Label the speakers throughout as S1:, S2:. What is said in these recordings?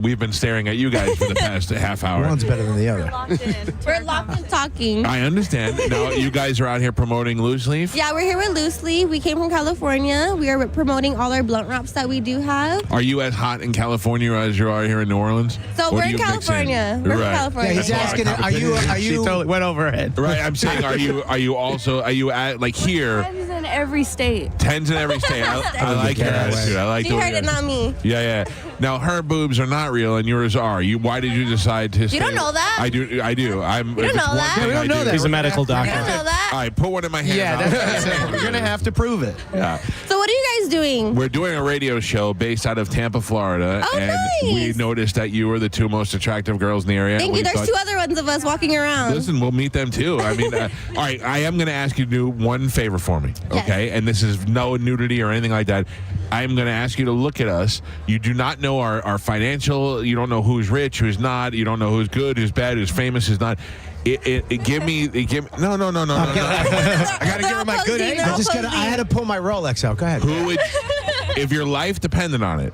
S1: We've been staring at you guys for the past half hour.
S2: One's better than the other.
S3: We're locked in talking.
S1: I understand. Now, you guys are out here promoting Loose Leaf?
S3: Yeah, we're here with Loose Leaf. We came from California. We are promoting all our blunt wraps that we do have.
S1: Are you as hot in California as you are here in New Orleans?
S3: So
S1: Or
S3: we're
S1: do
S3: in
S1: you mix
S3: California. We're from
S1: Right.
S3: California.
S2: Yeah, he's asking, are you?
S4: She totally went over her head.
S1: Right, I'm saying, are you at, like, here,
S5: Tens in every state.
S1: 10s in every state? I like your attitude. I like
S3: You
S1: the
S3: heard it, not me.
S1: Yeah. Now, her boobs are not real and yours are. Why did you decide to
S3: You don't know that?
S1: I do.
S3: You don't know that?
S2: Yeah, we don't know that.
S4: He's a medical
S3: You
S4: doctor.
S3: don't know that?
S1: All right, put one in my hand.
S4: Yeah, that's it. We're going to have to prove it.
S1: Yeah.
S3: So what are you guys doing?
S1: We're doing a radio show based out of Tampa, Florida,
S3: Oh,
S1: and we
S3: nice.
S1: noticed that you were the two most attractive girls in the area.
S3: Thank
S1: We
S3: you. There's
S1: thought-
S3: two other ones of us walking around.
S1: Listen, we'll meet them too. I mean, all right, I am going to ask you to do one favor for me,
S3: Yes.
S1: okay? And this is no nudity or anything like that. I am going to ask you to look at us. You do not know our financial, you don't know who's rich, who's not, you don't know who's good, who's bad, who's famous, who's not. Give me, no. I
S4: got to give her my good
S3: They're
S4: angle.
S3: all
S2: I had to pull my Rolex out. Go ahead.
S1: Who would, if your life depended on it,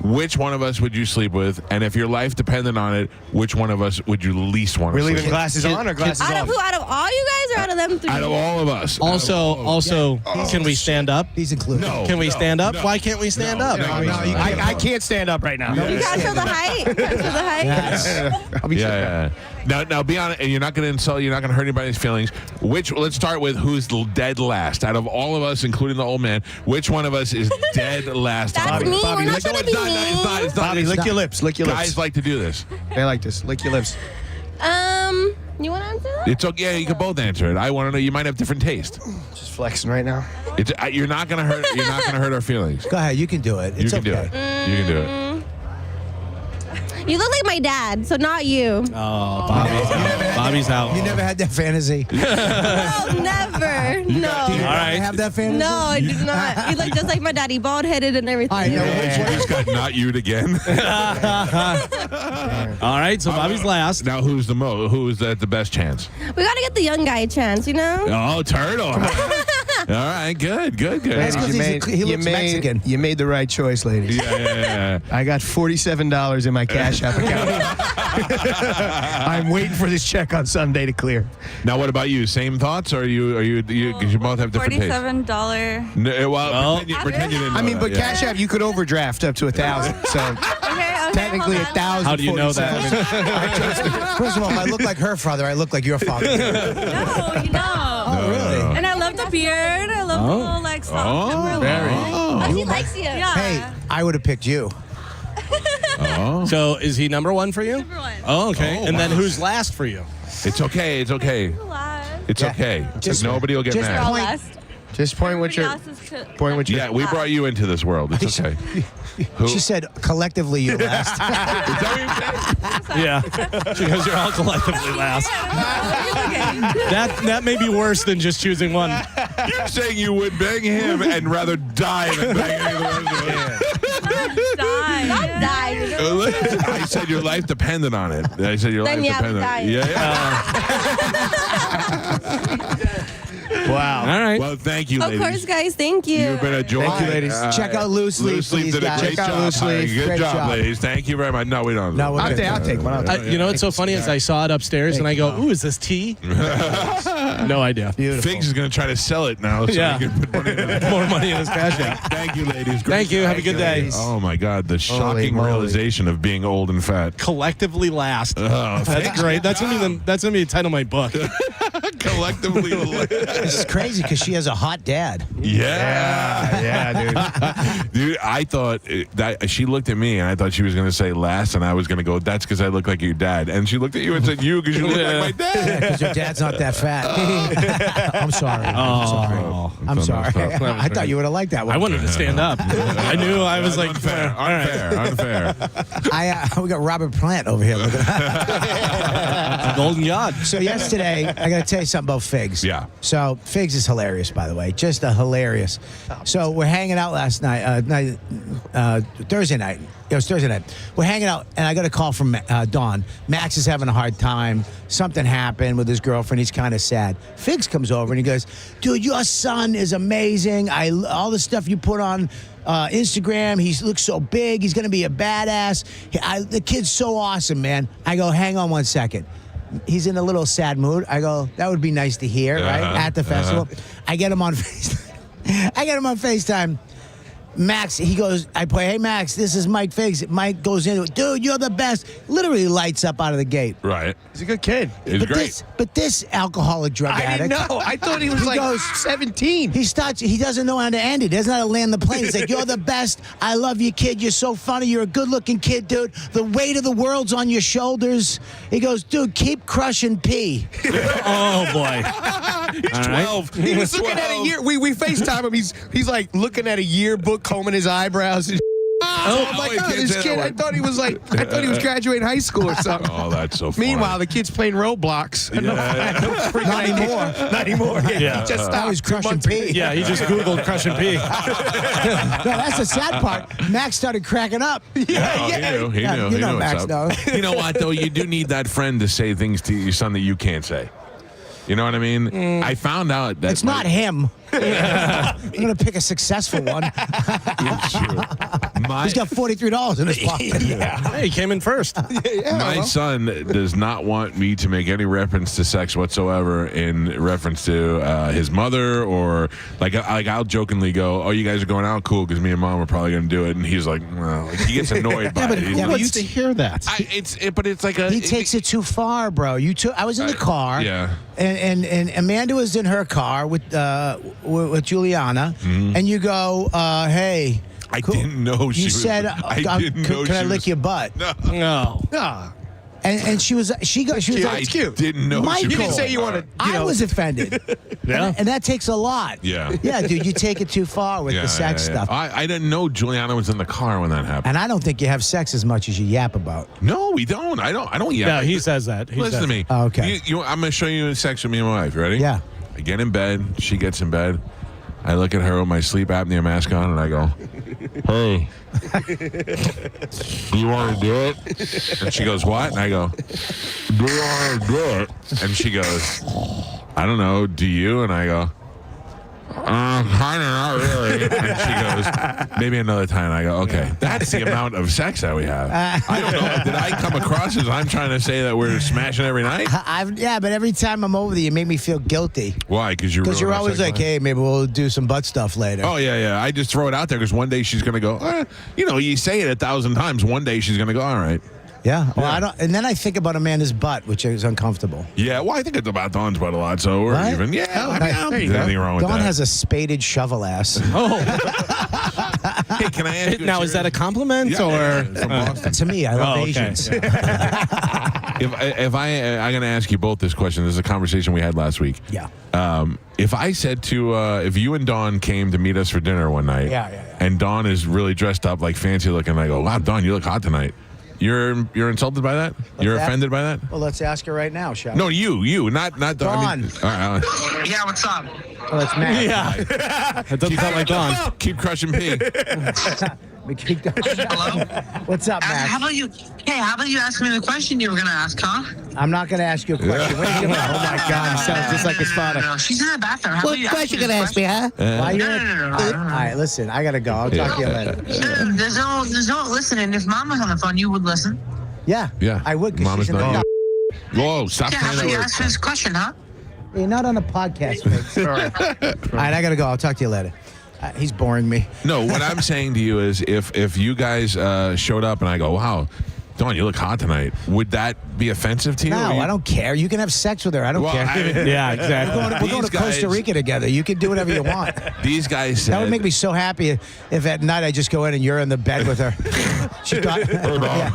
S1: which one of us would you sleep with? And if your life depended on it, which one of us would you least want to
S4: We're
S1: sleep
S4: leaving
S1: with?
S4: glasses on or glasses
S3: Out of
S4: off?
S3: who? Out of all you guys or out of them three?
S1: Out of all of us.
S4: Also, can we stand up?
S2: He's included.
S1: No.
S4: Can we stand up?
S1: no.
S4: Why can't we stand up?
S1: No, you
S4: I can't stand up right now.
S3: You can't show the height. You can't show the height.
S4: I'll be
S1: Yeah. Now, be honest, and you're not going to insult, you're not going to hurt anybody's feelings. Let's start with who's dead last. Out of all of us, including the old man, which one of us is dead last?
S3: That's
S1: Bobby.
S3: me.
S4: Bobby,
S3: We're not
S4: let's
S3: trying
S1: No,
S3: to be
S1: it's not.
S3: mean.
S1: It's not.
S4: Bobby, lick your lips. Lick your
S1: Guys
S4: lips.
S1: like to do this.
S4: They like this. Lick your lips.
S3: You want to answer that?
S1: It's okay. Yeah, you can both answer it. I want to know. You might have different taste.
S4: Just flexing right now.
S1: You're not going to hurt. You're not going to hurt our feelings.
S2: Go ahead. You can do it. It's
S1: You can
S2: okay.
S1: do it. You can do it.
S3: You look like my dad, so not you.
S4: Oh, Bobby's out.
S2: You never had that fantasy.
S3: No, never. No.
S4: All right.
S2: Have that fantasy?
S3: No, I did not. You look just like my daddy, bald headed and everything.
S2: I know.
S1: You just got not you again.
S4: All right, so Bobby's last.
S1: Now, who's the best chance?
S3: We gotta get the young guy a chance, you know?
S1: Oh, Turtle. All right, good.
S2: That's 'cause he looks Mexican.
S4: You made the right choice, ladies.
S1: Yeah.
S4: I got $47 in my Cash App account. I'm waiting for this check on Sunday to clear.
S1: Now, what about you? Same thoughts, or because you both have different tastes?
S5: $47.
S1: No, well,
S4: Well,
S1: pretend you didn't know
S4: I mean,
S1: that,
S4: but
S1: yeah.
S4: Cash App, you could overdraft up to 1,000. So
S5: Okay.
S4: technically
S5: hold on.
S4: 1,000. How do you know that?
S2: First of all, if I look like her father, I look like your father.
S5: No, you don't.
S2: Oh, really?
S5: And I love the beard. I love the little like soft upper lip.
S3: Oh, he likes you.
S5: Yeah.
S2: Hey, I would have picked you.
S4: So is he number one for you?
S5: Number one.
S4: Oh, okay.
S1: Oh,
S4: And then
S1: wow.
S4: who's last for you?
S1: It's okay. It's okay. It's
S2: Yeah.
S1: okay.
S2: Just-
S1: Nobody will get
S2: just
S5: We're all
S1: mad.
S2: point-
S5: last.
S4: Just point with your
S5: Everybody else is
S4: point with your.
S1: Yeah, we brought you into this world. It's okay. Who?
S2: She said collectively you last.
S1: Is that what you said?
S4: Yeah, because you're all collectively last. That may be worse than just choosing one.
S1: You're saying you would bang him and rather die than bang any of the rest of us.
S5: Die.
S3: Not die.
S1: I said your life depended on it. I said your
S3: Then
S1: life
S3: yeah, we
S1: depended on it.
S3: died.
S1: Yeah.
S4: Wow. All right.
S1: Well, thank you,
S3: Of
S1: ladies.
S3: course, guys. Thank you.
S1: You've been a joy.
S4: Thank you, ladies.
S2: Check out Loose Leaf,
S1: Loose Leaf
S2: please,
S1: did a
S2: guys.
S1: great
S4: Check out
S1: job.
S4: Loose Leaf.
S1: Good
S2: Great
S1: job,
S2: job.
S1: ladies. Thank you very much. No, we don't.
S2: No, we're
S4: I'll
S2: good.
S4: take one. You know what's so funny is I saw it upstairs and I go, "Ooh, is this tea?" No idea.
S2: Beautiful.
S1: Figs is going to try to sell it now so
S4: Yeah.
S1: he can put money in it.
S4: More money in his Cash App.
S1: Thank you, ladies.
S4: Thank you. Have a good day.
S1: Oh, my God. The shocking
S4: moly.
S1: realization of being old and fat.
S4: Collectively last.
S1: Oh,
S4: That's great. That's gonna be the title of my book.
S1: collectively.
S2: This is crazy because she has a hot dad.
S1: Yeah,
S4: dude.
S1: dude. I thought that she looked at me and I thought she was going to say last, and I was going to go, "That's because I look like your dad." And she looked at you and said, "You because you look like my dad."
S2: Because your dad's not that fat. I'm sorry. I'm sorry. I'm sorry. I thought you would have liked that one.
S4: I wanted to stand up. I knew I was like,
S1: Unfair.
S4: all right.
S1: Unfair.
S2: We got Robert Plant over here. Look at
S4: Golden Yard.
S2: So yesterday, I got to tell you something about figs.
S1: Yeah.
S2: So Figs is hilarious, by the way. Just a hilarious. So we're hanging out last night, Thursday night. It was Thursday night. We're hanging out, and I got a call from Dawn. Max is having a hard time. Something happened with his girlfriend. He's kind of sad. Figs comes over, and he goes, dude, your son is amazing. All the stuff you put on Instagram, he looks so big. He's going to be a badass. The kid's so awesome, man. I go, hang on one second. He's in a little sad mood. I go, that would be nice to hear, right? At the festival. I get him on FaceTime. Max, he goes, I play, hey, Max, this is Mike Figs. Mike goes into it, dude, you're the best. Literally lights up out of the gate.
S1: Right.
S4: He's a good kid.
S1: He's great.
S2: But this alcoholic drug addict.
S4: I didn't know. I thought he was
S2: He
S4: like
S2: goes-
S4: 17.
S2: He doesn't know how to end it. He doesn't know how to land the plane. He's like, you're the best. I love you, kid. You're so funny. You're a good-looking kid, dude. The weight of the world's on your shoulders. He goes, dude, keep crushing P.
S6: Oh, boy.
S1: He's 12.
S4: He was looking at a year. We FaceTime him. He's like looking at a yearbook, combing his eyebrows. And oh my
S1: he
S4: God,
S1: can't
S4: this
S1: say
S4: kid!
S1: that
S4: I thought he was graduating high school or something.
S1: Oh, that's so funny.
S4: Meanwhile, the kid's playing Roblox. Not anymore. Not anymore.
S6: Yeah.
S4: He just
S2: Now he's
S4: stopped 2
S2: crushing
S4: months ago.
S2: P.
S6: Yeah, he just Googled crushing P.
S2: No, that's the sad part. Max started cracking up.
S1: Oh, he knew. He
S2: Yeah,
S1: knew.
S2: you
S1: He
S2: know
S1: knew
S2: Max
S1: what's up.
S2: knows.
S1: You know what, though? You do need that friend to say things to your son that you can't say. You know what I mean? I found out that
S2: It's not him. I'm going to pick a successful one. He's got $43 in his pocket.
S6: Hey, he came in first.
S1: My son does not want me to make any reference to sex whatsoever in reference to his mother, or like I'll jokingly go, "Oh, you guys are going out, cool," because me and mom are probably going to do it, and he's like, "Well," like, he gets annoyed by it. He's
S2: yeah,
S1: like,
S2: but
S6: used to hear that.
S1: but it's like a
S2: He takes it too far, bro. I was in the car.
S1: Yeah.
S2: And Amanda was in her car with Juliana, and you go, hey.
S1: I didn't know she
S2: You
S1: was.
S2: said,
S1: I didn't know
S2: can I
S1: she
S2: lick
S1: was,
S2: your butt?
S6: No.
S4: Ah,
S2: And she was
S1: I
S2: like,
S4: cute.
S1: didn't know
S2: Michael.
S1: she was.
S4: You didn't say you wanted.
S2: I was offended.
S6: Yeah.
S2: And that takes a lot.
S1: Yeah.
S2: Yeah, dude, you take it too far with the sex stuff.
S1: I didn't know Juliana was in the car when that happened.
S2: And I don't think you have sex as much as you yap about.
S1: No, we don't. I don't yet.
S6: Yeah, he says that. He
S1: Listen
S6: says
S1: to me.
S2: Oh, okay.
S1: I'm going to show you sex with me and my wife. You ready?
S2: Yeah.
S1: I get in bed. She gets in bed. I look at her with my sleep apnea mask on, and I go, "Hey, do you want to do it?" And she goes, "What?" And I go, "Do you want to do it?" And she goes, "I don't know. Do you?" And I go, "Kind of not really." And she goes, "Maybe another time." And I go, "Okay." That's the amount of sex that we have. I don't know. Did I come across as I'm trying to say that we're smashing every night?
S2: Yeah, but every time I'm over there, you make me feel guilty.
S1: Why? Because you're
S2: always like, hey, maybe we'll do some butt stuff later.
S1: Oh, yeah. I just throw it out there because one day she's going to go, you say it 1,000 times. One day she's going to go, all right.
S2: Yeah. Well, I don't. And then I think about Amanda's butt, which is uncomfortable.
S1: Yeah, well, I think it's about Dawn's butt a lot, so we're
S2: Right?
S1: even. Yeah, I don't
S2: There
S1: think there's anything wrong with
S2: Dawn
S1: that.
S2: has a spaded shovel ass.
S1: Hey, can I ask you
S6: Now, is that a compliment
S1: Yeah,
S6: or?
S1: from Boston.
S2: To me, I love
S6: Oh, okay.
S2: Asians.
S1: I'm going to ask you both this question. This is a conversation we had last week.
S2: Yeah.
S1: If I said to, if you and Dawn came to meet us for dinner one night,
S2: Yeah.
S1: and Dawn is really dressed up, like fancy looking, and I go, "Wow, Dawn, you look hot tonight." You're insulted by that? You're
S2: that?
S1: offended by that?
S2: Well, let's ask her right now, shall we?
S1: No, you, not Dawn. I mean,
S2: Dawn.
S7: Yeah, what's up?
S2: Well, it's Matt.
S6: Yeah. That doesn't sound like Don.
S1: Keep crushing P.
S7: Hello?
S2: What's up, Matt?
S7: How about you? Hey, how about you ask me the question you were gonna ask, huh?
S2: I'm not going to ask you a question. When you get
S4: Oh my God, he sounds just like his father.
S7: No, she's in the bathroom. How about you ask me this question?
S2: huh? Why you?
S7: No.
S2: All right, listen. I got to go. I'll talk to you later.
S7: No, there's no listening. If Mom was on the phone, you would listen.
S2: Yeah.
S1: Yeah.
S2: I would. 'Cause
S1: Mama's
S2: she's in the
S1: not
S2: car.
S1: you. Whoa, stop
S7: Yeah, how
S1: saying
S7: about
S1: that
S7: you
S1: word.
S7: ask me this question, huh?
S2: You're not on a podcast, Vince. All right, I got to go. I'll talk to you later. He's boring me.
S1: No, what I'm saying to you is if you guys showed up and I go, "Wow, Dawn, you look hot tonight," would that be offensive to you?
S2: No,
S1: Or you-
S2: I don't care. You can have sex with her. I don't
S1: Well,
S2: care.
S6: Yeah, exactly.
S2: We're going to
S1: These
S2: Costa
S1: guys-
S2: Rica together. You can do whatever you want.
S1: These guys said.
S2: That would make me so happy if at night I just go in and you're in the bed with her. She got, yeah.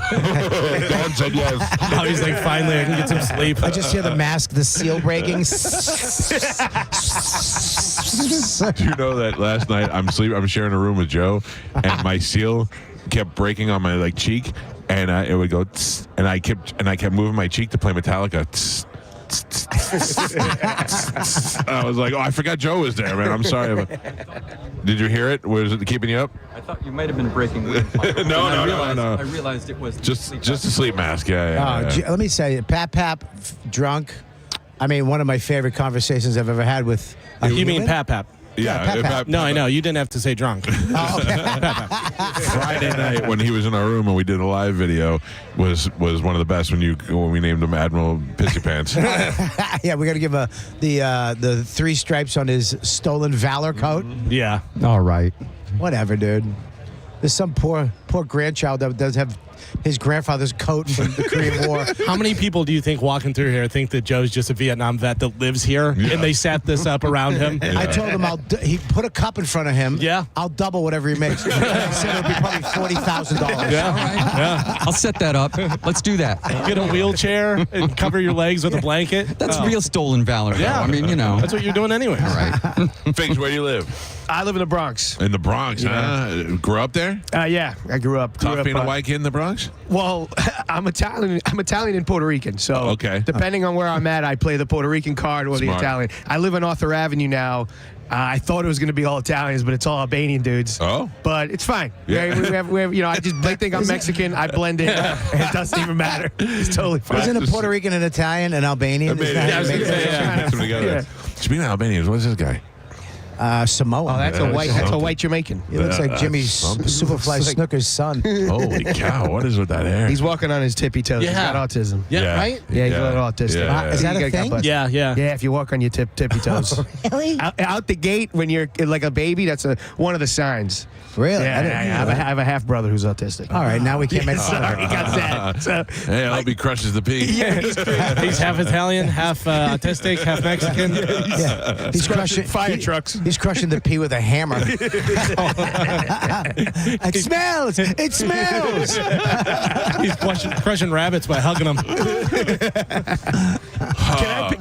S1: Dawn said yes.
S6: Now he's like, finally, I can get some sleep.
S2: I just hear the mask, the seal breaking.
S1: Do you know that last night I'm sharing a room with Joe, and my seal kept breaking on my cheek, and it would go, tss, and I kept moving my cheek to play Metallica. Tss, I was like, oh, I forgot Joe was there, man. I'm sorry. Did you hear it? Was it keeping you up?
S8: I thought you might have been breaking wind.
S1: No.
S8: I realized it was
S1: Just a sleep mask. Yeah.
S2: Let me say, Pap, drunk. I mean, one of my favorite conversations I've ever had with a
S6: You mean
S2: human.
S6: Pap?
S2: Yeah, Pap.
S6: No, I know. You didn't have to say drunk.
S1: Friday night when he was in our room and we did a live video was one of the best when we named him Admiral Pissy Pants.
S2: Yeah, we got to give the 3 stripes on his stolen valor coat.
S6: Yeah.
S9: All right.
S2: Whatever, dude. There's some poor grandchild that does have his grandfather's coat from the Korean War.
S6: How many people do you think walking through here think that Joe's just a Vietnam vet that lives here and they set this up around him?
S2: I told him he put a cup in front of him.
S6: Yeah.
S2: I'll double whatever he makes. I said it'll be probably $40,000.
S6: Yeah.
S9: I'll set that up. Let's do that.
S6: Get a wheelchair and cover your legs with a blanket.
S9: That's real stolen valor, though.
S6: Yeah.
S9: I mean,
S6: That's what you're doing anyway.
S9: All right.
S1: Figs, where do you live?
S4: I live in the Bronx.
S1: In the Bronx, huh? Grew up there?
S4: Yeah, I grew up.
S1: Tough being a white kid in the Bronx?
S4: Well, I'm Italian. I'm Italian and Puerto Rican. So
S1: Okay.
S4: depending on where I'm at, I play the Puerto Rican card or the
S1: Smart.
S4: Italian. I live on Arthur Avenue now. I thought it was going to be all Italians, but it's all Albanian dudes.
S1: Oh.
S4: But it's fine.
S1: Yeah.
S4: We have, they think I'm Mexican. I blend in. It doesn't even matter. It's totally fine.
S2: Isn't a Puerto Rican and Italian and Albanian? Is that
S1: Yeah,
S2: how
S1: I was
S2: you
S1: gonna
S2: make
S1: say,
S2: it?
S1: mix them together. Speaking of Albanians, what's this guy?
S2: Samoa.
S4: Oh, that's
S1: Yeah,
S4: a white.
S1: that's
S4: That's a
S1: something.
S4: white Jamaican.
S2: He looks like Jimmy
S1: something.
S2: Superfly Snooker's son.
S1: Holy cow! What is with that hair?
S4: He's walking on his tippy toes. He's
S6: Yeah.
S4: got autism.
S6: Yeah, right?
S4: Yeah, he's a little autistic.
S1: Yeah.
S2: Is that a
S4: God
S2: thing?
S4: bless.
S6: Yeah.
S4: Yeah, if you walk on your tippy toes.
S2: Really?
S4: Out the gate when you're like a baby, that's one of the signs.
S2: Really?
S4: Yeah,
S2: I didn't
S4: I
S2: know
S4: have
S2: that.
S4: a half brother who's autistic.
S2: All right, now we can't make fun
S4: Sorry,
S2: of
S4: he
S2: it.
S4: got sad. So,
S1: Hey, I hope he crushes the pea.
S6: He's half Italian, half autistic, half Mexican.
S2: Yeah. He's crushing
S4: fire trucks.
S2: He's crushing the pea with a hammer. It smells. It smells.
S6: He's crushing rabbits by hugging them.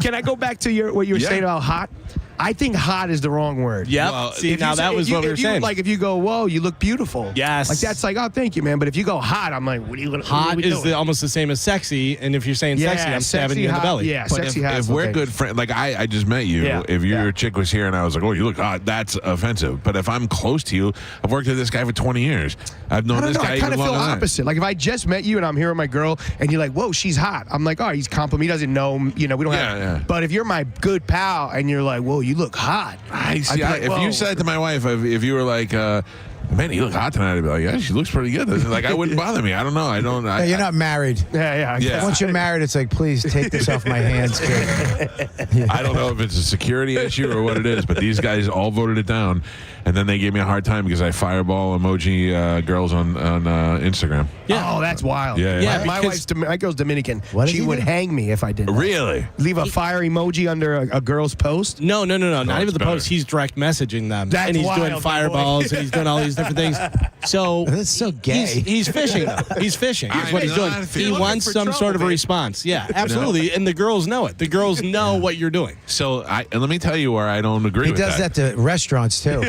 S4: Can I go back to what you were
S1: Yeah.
S4: saying about hot? I think hot is the wrong word.
S6: Yep.
S1: Well,
S6: See,
S4: If
S6: now
S4: you say-
S6: that was
S4: if you-
S6: what we were
S4: if you-
S6: saying.
S4: Like if you go, whoa, you look beautiful.
S6: Yes.
S4: Like that's like, oh, thank you, man. But if you go hot, I'm like, what are you gonna
S6: Hot
S4: what are we
S6: is
S4: doing?
S6: almost the same as sexy, and if you're saying sexy, I'm stabbing
S4: sexy
S6: you in the
S4: hot,
S6: belly.
S4: Yeah,
S1: But
S4: sexy hot.
S1: if
S4: is
S1: we're
S4: okay.
S1: good friends, like I just met you.
S4: Yeah.
S1: If your
S4: Yeah.
S1: chick was here and I was like, oh, you look hot, that's offensive. But if I'm close to you, I've worked with this guy for 20 years. I've known
S4: I don't
S1: this
S4: know.
S1: guy
S4: I
S1: even
S4: kind of feel
S1: longer than that.
S4: opposite. Like if I just met you and I'm here with my girl and you're like, "Whoa, she's hot," I'm like, "Oh, he's complimenting. He doesn't know. We don't
S1: Yeah,
S4: have."
S1: yeah.
S4: But if you're my good pal and you're like, "Whoa, you look hot,"
S1: I see.
S4: I'd be like,
S1: If
S4: "Whoa."
S1: you said to my wife, if you were like, man, you look hot tonight, I'd be like, yeah, she looks pretty good. Like, I wouldn't bother me. I don't know.
S2: Hey, you're not married.
S4: Yeah.
S1: Yeah.
S2: Once you're married, it's like, please take this off my hands, kid.
S1: I don't know if it's a security issue or what it is, but these guys all voted it down, and then they gave me a hard time because I fireball emoji girls on Instagram.
S6: Yeah.
S4: Oh, that's wild.
S1: Yeah,
S6: Yeah,
S4: My
S6: because-
S4: my girl's Dominican.
S2: What does
S4: She
S2: he
S4: would
S2: do?
S4: hang me if I did. That.
S1: Really?
S4: Leave a fire emoji under a girl's post.
S6: No, not
S1: it's
S6: even the
S1: better.
S6: post. He's direct messaging them,
S4: That's
S6: and he's
S4: wild,
S6: doing
S4: my
S6: fireballs,
S4: boy.
S6: and he's doing all these different things. So
S2: That's so gay.
S6: He's fishing. Though. He's fishing. Is
S1: I'm
S6: what he's doing.
S1: not
S6: He
S1: fishing.
S6: wants
S4: for
S6: some
S4: trouble,
S6: sort of a
S4: babe.
S6: response. Yeah, absolutely. And the girls know it. The girls know what you're doing.
S1: So and let me tell you where I don't agree
S2: He
S1: with
S2: does that to restaurants, too.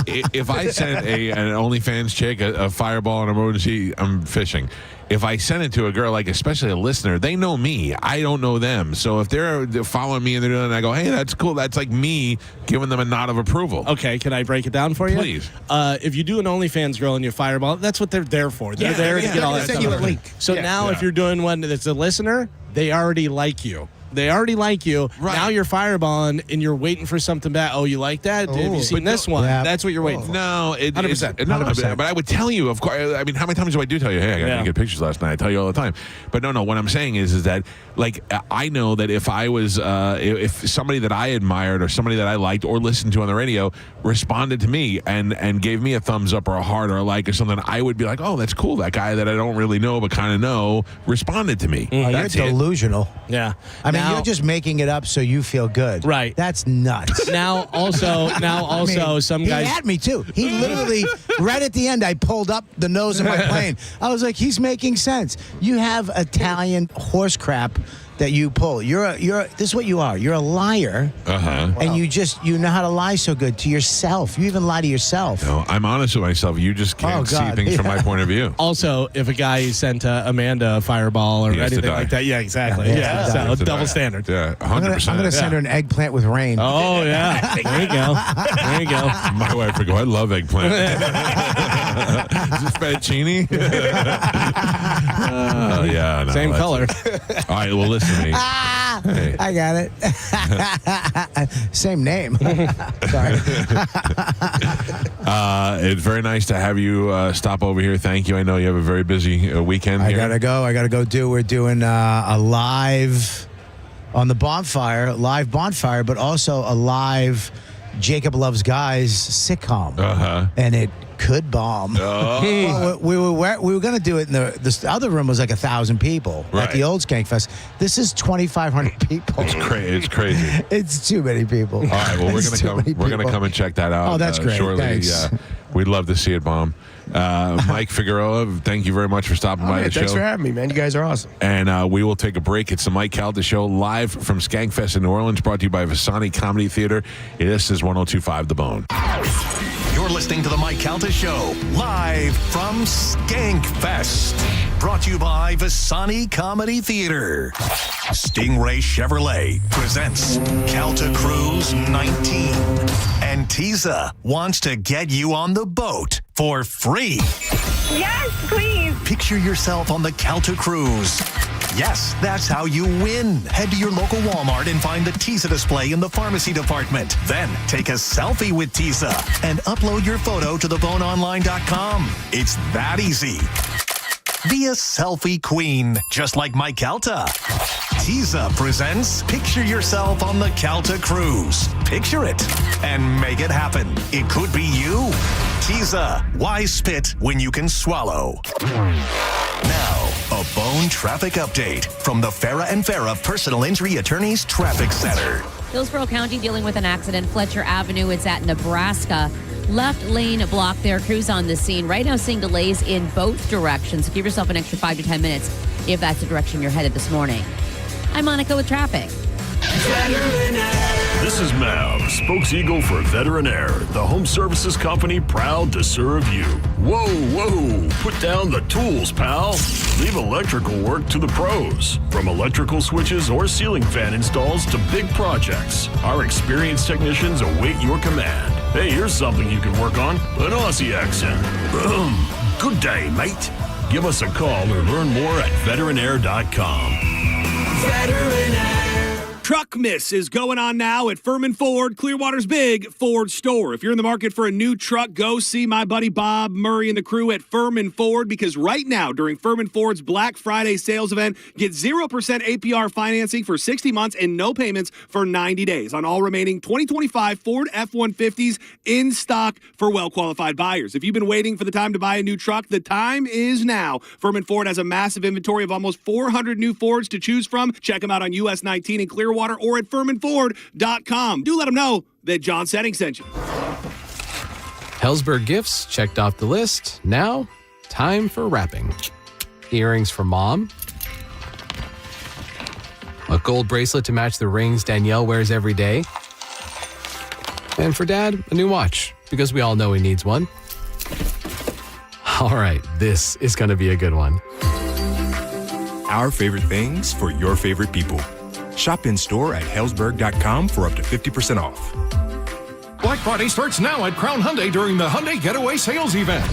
S1: If I sent an OnlyFans chick a fireball and emoji, I'm fishing. If I send it to a girl, like especially a listener, they know me. I don't know them. So if they're following me and they're doing it, and I go, hey, that's cool. That's like me giving them a nod of approval.
S6: Okay, can I break it down for you?
S1: Please.
S6: If you do an OnlyFans girl and you fireball, that's what they're there for. They're there to get all that
S4: Send you a
S6: stuff.
S4: link.
S6: So
S4: Yeah.
S6: now
S1: Yeah.
S6: if you're doing one that's a listener, they already like you. They already like you.
S1: Right.
S6: Now you're fireballing and you're waiting for something back. Oh, you like that? Have you seen this one?
S2: Yeah.
S6: That's what you're waiting for.
S1: No,
S6: 100%.
S1: No,
S2: 100%.
S1: but I would tell you, of course. I mean, how many times do I tell you, hey, I got
S6: Yeah.
S1: good pictures last night? I tell you all the time. But no, what I'm saying is that, like, I know that if I was, if somebody that I admired or somebody that I liked or listened to on the radio responded to me and gave me a thumbs up or a heart or a like or something, I would be like, oh, that's cool. That guy that I don't really know but kind of know responded to me.
S2: Oh, you're
S1: That's it.
S2: delusional.
S6: Yeah.
S2: I mean,
S6: Now-
S2: you're just making it up so you feel good.
S6: Right.
S2: That's nuts.
S6: Now also,
S2: I mean,
S6: some
S2: he
S6: guys.
S2: had me too. He literally, right at the end, I pulled up the nose of my plane. I was like, he's making sense. You have Italian horse crap that you pull. This is what you are. You're a liar, and you know how to lie so good to yourself. You even lie to yourself.
S1: No, I'm honest with myself. You just can't see things from my point of view.
S6: Also, if a guy sent Amanda a fireball or
S1: He has to
S6: anything
S1: die.
S6: like that, yeah, exactly.
S2: Yeah.
S6: So,
S1: He has to
S6: double
S1: die.
S6: standard.
S1: Yeah,
S2: I'm
S1: 100%.
S2: gonna send her an eggplant with rain.
S6: Oh, yeah. There you go. There you go.
S1: My wife would go, I love eggplant. Is this fettuccine? Yeah. No,
S6: Same
S1: that's
S6: color.
S1: it. All right, well, listen to me. Hey.
S2: I got it. Same name. Sorry.
S1: It's very nice to have you stop over here. Thank you. I know you have a very busy weekend here.
S2: I gotta go. We're doing a live on the live bonfire, but also a live Jacob Loves Guys sitcom, and it could bomb. Well, we were going to do it in the other room was like 1,000 people at the old Skankfest. This is 2,500 people.
S1: It's crazy.
S2: It's too many people.
S1: All right, well, we're gonna come and check that out.
S2: Oh, that's great.
S1: Shortly.
S2: Thanks.
S1: We'd love to see it bomb. Mike Figueroa, thank you very much for stopping by the show.
S4: Thanks for having me, man. You guys are awesome.
S1: And we will take a break. It's the Mike Calta Show live from Skankfest in New Orleans, brought to you by Visani Comedy Theater. This is 102.5 The Bone.
S10: You're listening to the Mike Calta Show, live from Skankfest. Brought to you by Visani Comedy Theater. Stingray Chevrolet presents Calta Cruise 19. And Tisa wants to get you on the boat for free.
S5: Yes, please.
S10: Picture yourself on the Calta Cruise. Yes, that's how you win. Head to your local Walmart and find the Tisa display in the pharmacy department. Then take a selfie with Tisa and upload your photo to theboneonline.com. It's that easy. Be a selfie queen, just like Mike Calta. Tisa presents Picture Yourself on the Calta Cruise. Picture it and make it happen. It could be you. Tisa, why spit when you can swallow? Now, a Bone traffic update from the Farah and Farah Personal Injury Attorneys Traffic Center.
S11: Hillsborough County dealing with an accident. Fletcher Avenue, it's at Nebraska. Left lane blocked there. Crews on the scene. Right now seeing delays in both directions. So give yourself an extra 5 to 10 minutes if that's the direction you're headed this morning. I'm Monica with traffic.
S12: This is Mal, spokes eagle for Veterinaire, the home services company proud to serve you. Whoa, whoa, put down the tools, pal. Leave electrical work to the pros. From electrical switches or ceiling fan installs to big projects, our experienced technicians await your command. Hey, here's something you can work on, an Aussie accent. Good day, mate. Give us a call or learn more at veterinaire.com.
S13: Truck Miss is going on now at Furman Ford, Clearwater's big Ford store. If you're in the market for a new truck, go see my buddy Bob Murray and the crew at Furman Ford, because right now during Furman Ford's Black Friday sales event, get 0% APR financing for 60 months and no payments for 90 days on all remaining 2025 Ford F-150s in stock for well-qualified buyers. If you've been waiting for the time to buy a new truck, the time is now. Furman Ford has a massive inventory of almost 400 new Fords to choose from. Check them out on US 19 in Clearwater or at FurmanFord.com. Do let them know that John Setting sent you.
S14: Hellsberg gifts checked off the list. Now, time for wrapping. Earrings for mom. A gold bracelet to match the rings Danielle wears every day. And for dad, a new watch, because we all know he needs one. All right, this is going to be a good one.
S15: Our favorite things for your favorite people. Shop in store at Hellsberg.com for up to 50% off.
S16: Black Friday starts now at Crown Hyundai during the Hyundai Getaway Sales Event.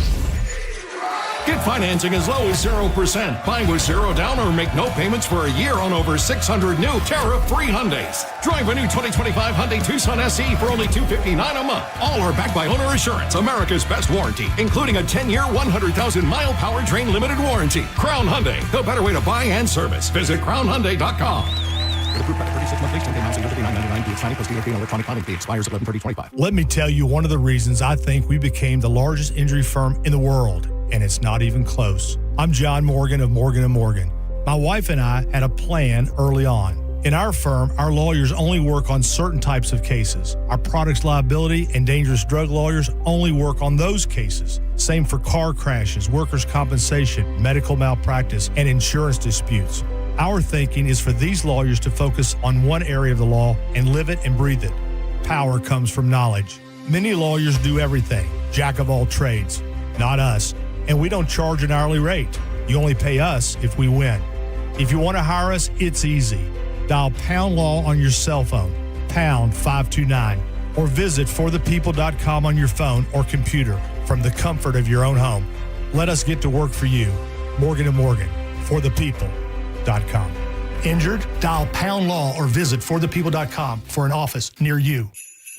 S16: Get financing as low as 0%. Buy with zero down or make no payments for a year on over 600 new tariff-free Hyundais. Drive a new 2025 Hyundai Tucson SE for only $259 a month. All are backed by Owner Assurance, America's best warranty, including a 10-year, 100,000-mile powertrain limited warranty. Crown Hyundai, the better way to buy and service. Visit crownhyundai.com.
S13: Approved credit, 36 monthly, 10 payments, $59.99. Fee signing plus DOT electronic filing fee expires 11/30/25.
S17: Let me tell you one of the reasons I think we became the largest injury firm in the world, and it's not even close. I'm John Morgan of Morgan & Morgan. My wife and I had a plan early on. In our firm, our lawyers only work on certain types of cases. Our products liability and dangerous drug lawyers only work on those cases. Same for car crashes, workers' compensation, medical malpractice, and insurance disputes. Our thinking is for these lawyers to focus on one area of the law and live it and breathe it. Power comes from knowledge. Many lawyers do everything, jack of all trades. Not us. And we don't charge an hourly rate. You only pay us if we win. If you want to hire us, it's easy. Dial Pound Law on your cell phone, pound 529, or visit forthepeople.com on your phone or computer from the comfort of your own home. Let us get to work for you. Morgan & Morgan, forthepeople.com. Injured? Dial Pound Law or visit forthepeople.com for an office near you.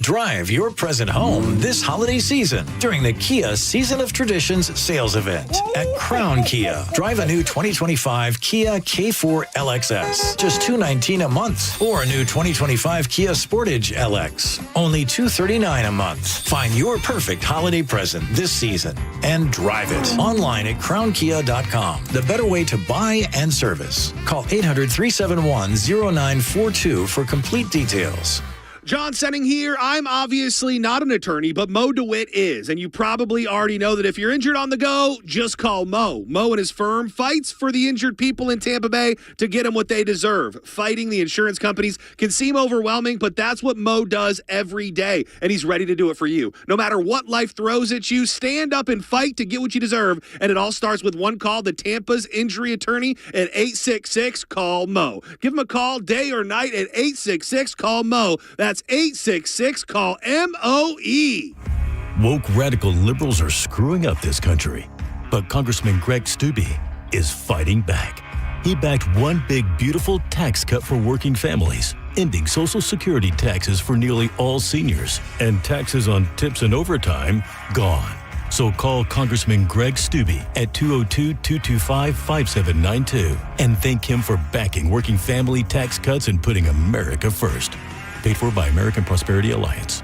S18: Drive your present home this holiday season during the Kia Season of Traditions sales event at Crown Kia. Drive a new 2025 Kia K4 LXS, just $219 a month, or a new 2025 Kia Sportage LX, only $239 a month. Find your perfect holiday present this season and drive it online at crownkia.com. The better way to buy and service. Call 800-371-0942 for complete details.
S13: John Senning here. I'm obviously not an attorney, but Mo DeWitt is. And you probably already know that if you're injured on the go, just call Mo. Mo and his firm fights for the injured people in Tampa Bay to get them what they deserve. Fighting the insurance companies can seem overwhelming, but that's what Mo does every day. And he's ready to do it for you. No matter what life throws at you, stand up and fight to get what you deserve. And it all starts with one call, the Tampa's injury attorney at 866-CALL-MO. Give him a call day or night at 866-CALL-MO. That's 866-CALL-MOE.
S19: Woke radical liberals are screwing up this country, but Congressman Greg Steube is fighting back. He backed one big, beautiful tax cut for working families, ending Social Security taxes for nearly all seniors, and taxes on tips and overtime gone. So call Congressman Greg Steube at 202-225-5792 and thank him for backing working family tax cuts and putting America first. Paid for by American Prosperity Alliance.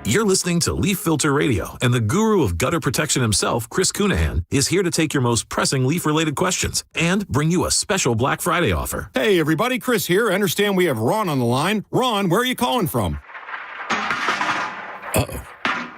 S20: You're listening to Leaf Filter Radio, and the guru of gutter protection himself, Chris Cunahan, is here to take your most pressing leaf-related questions and bring you a special Black Friday offer.
S16: Hey, everybody, Chris here. I understand we have Ron on the line. Ron, where are you calling from?
S21: Uh-oh.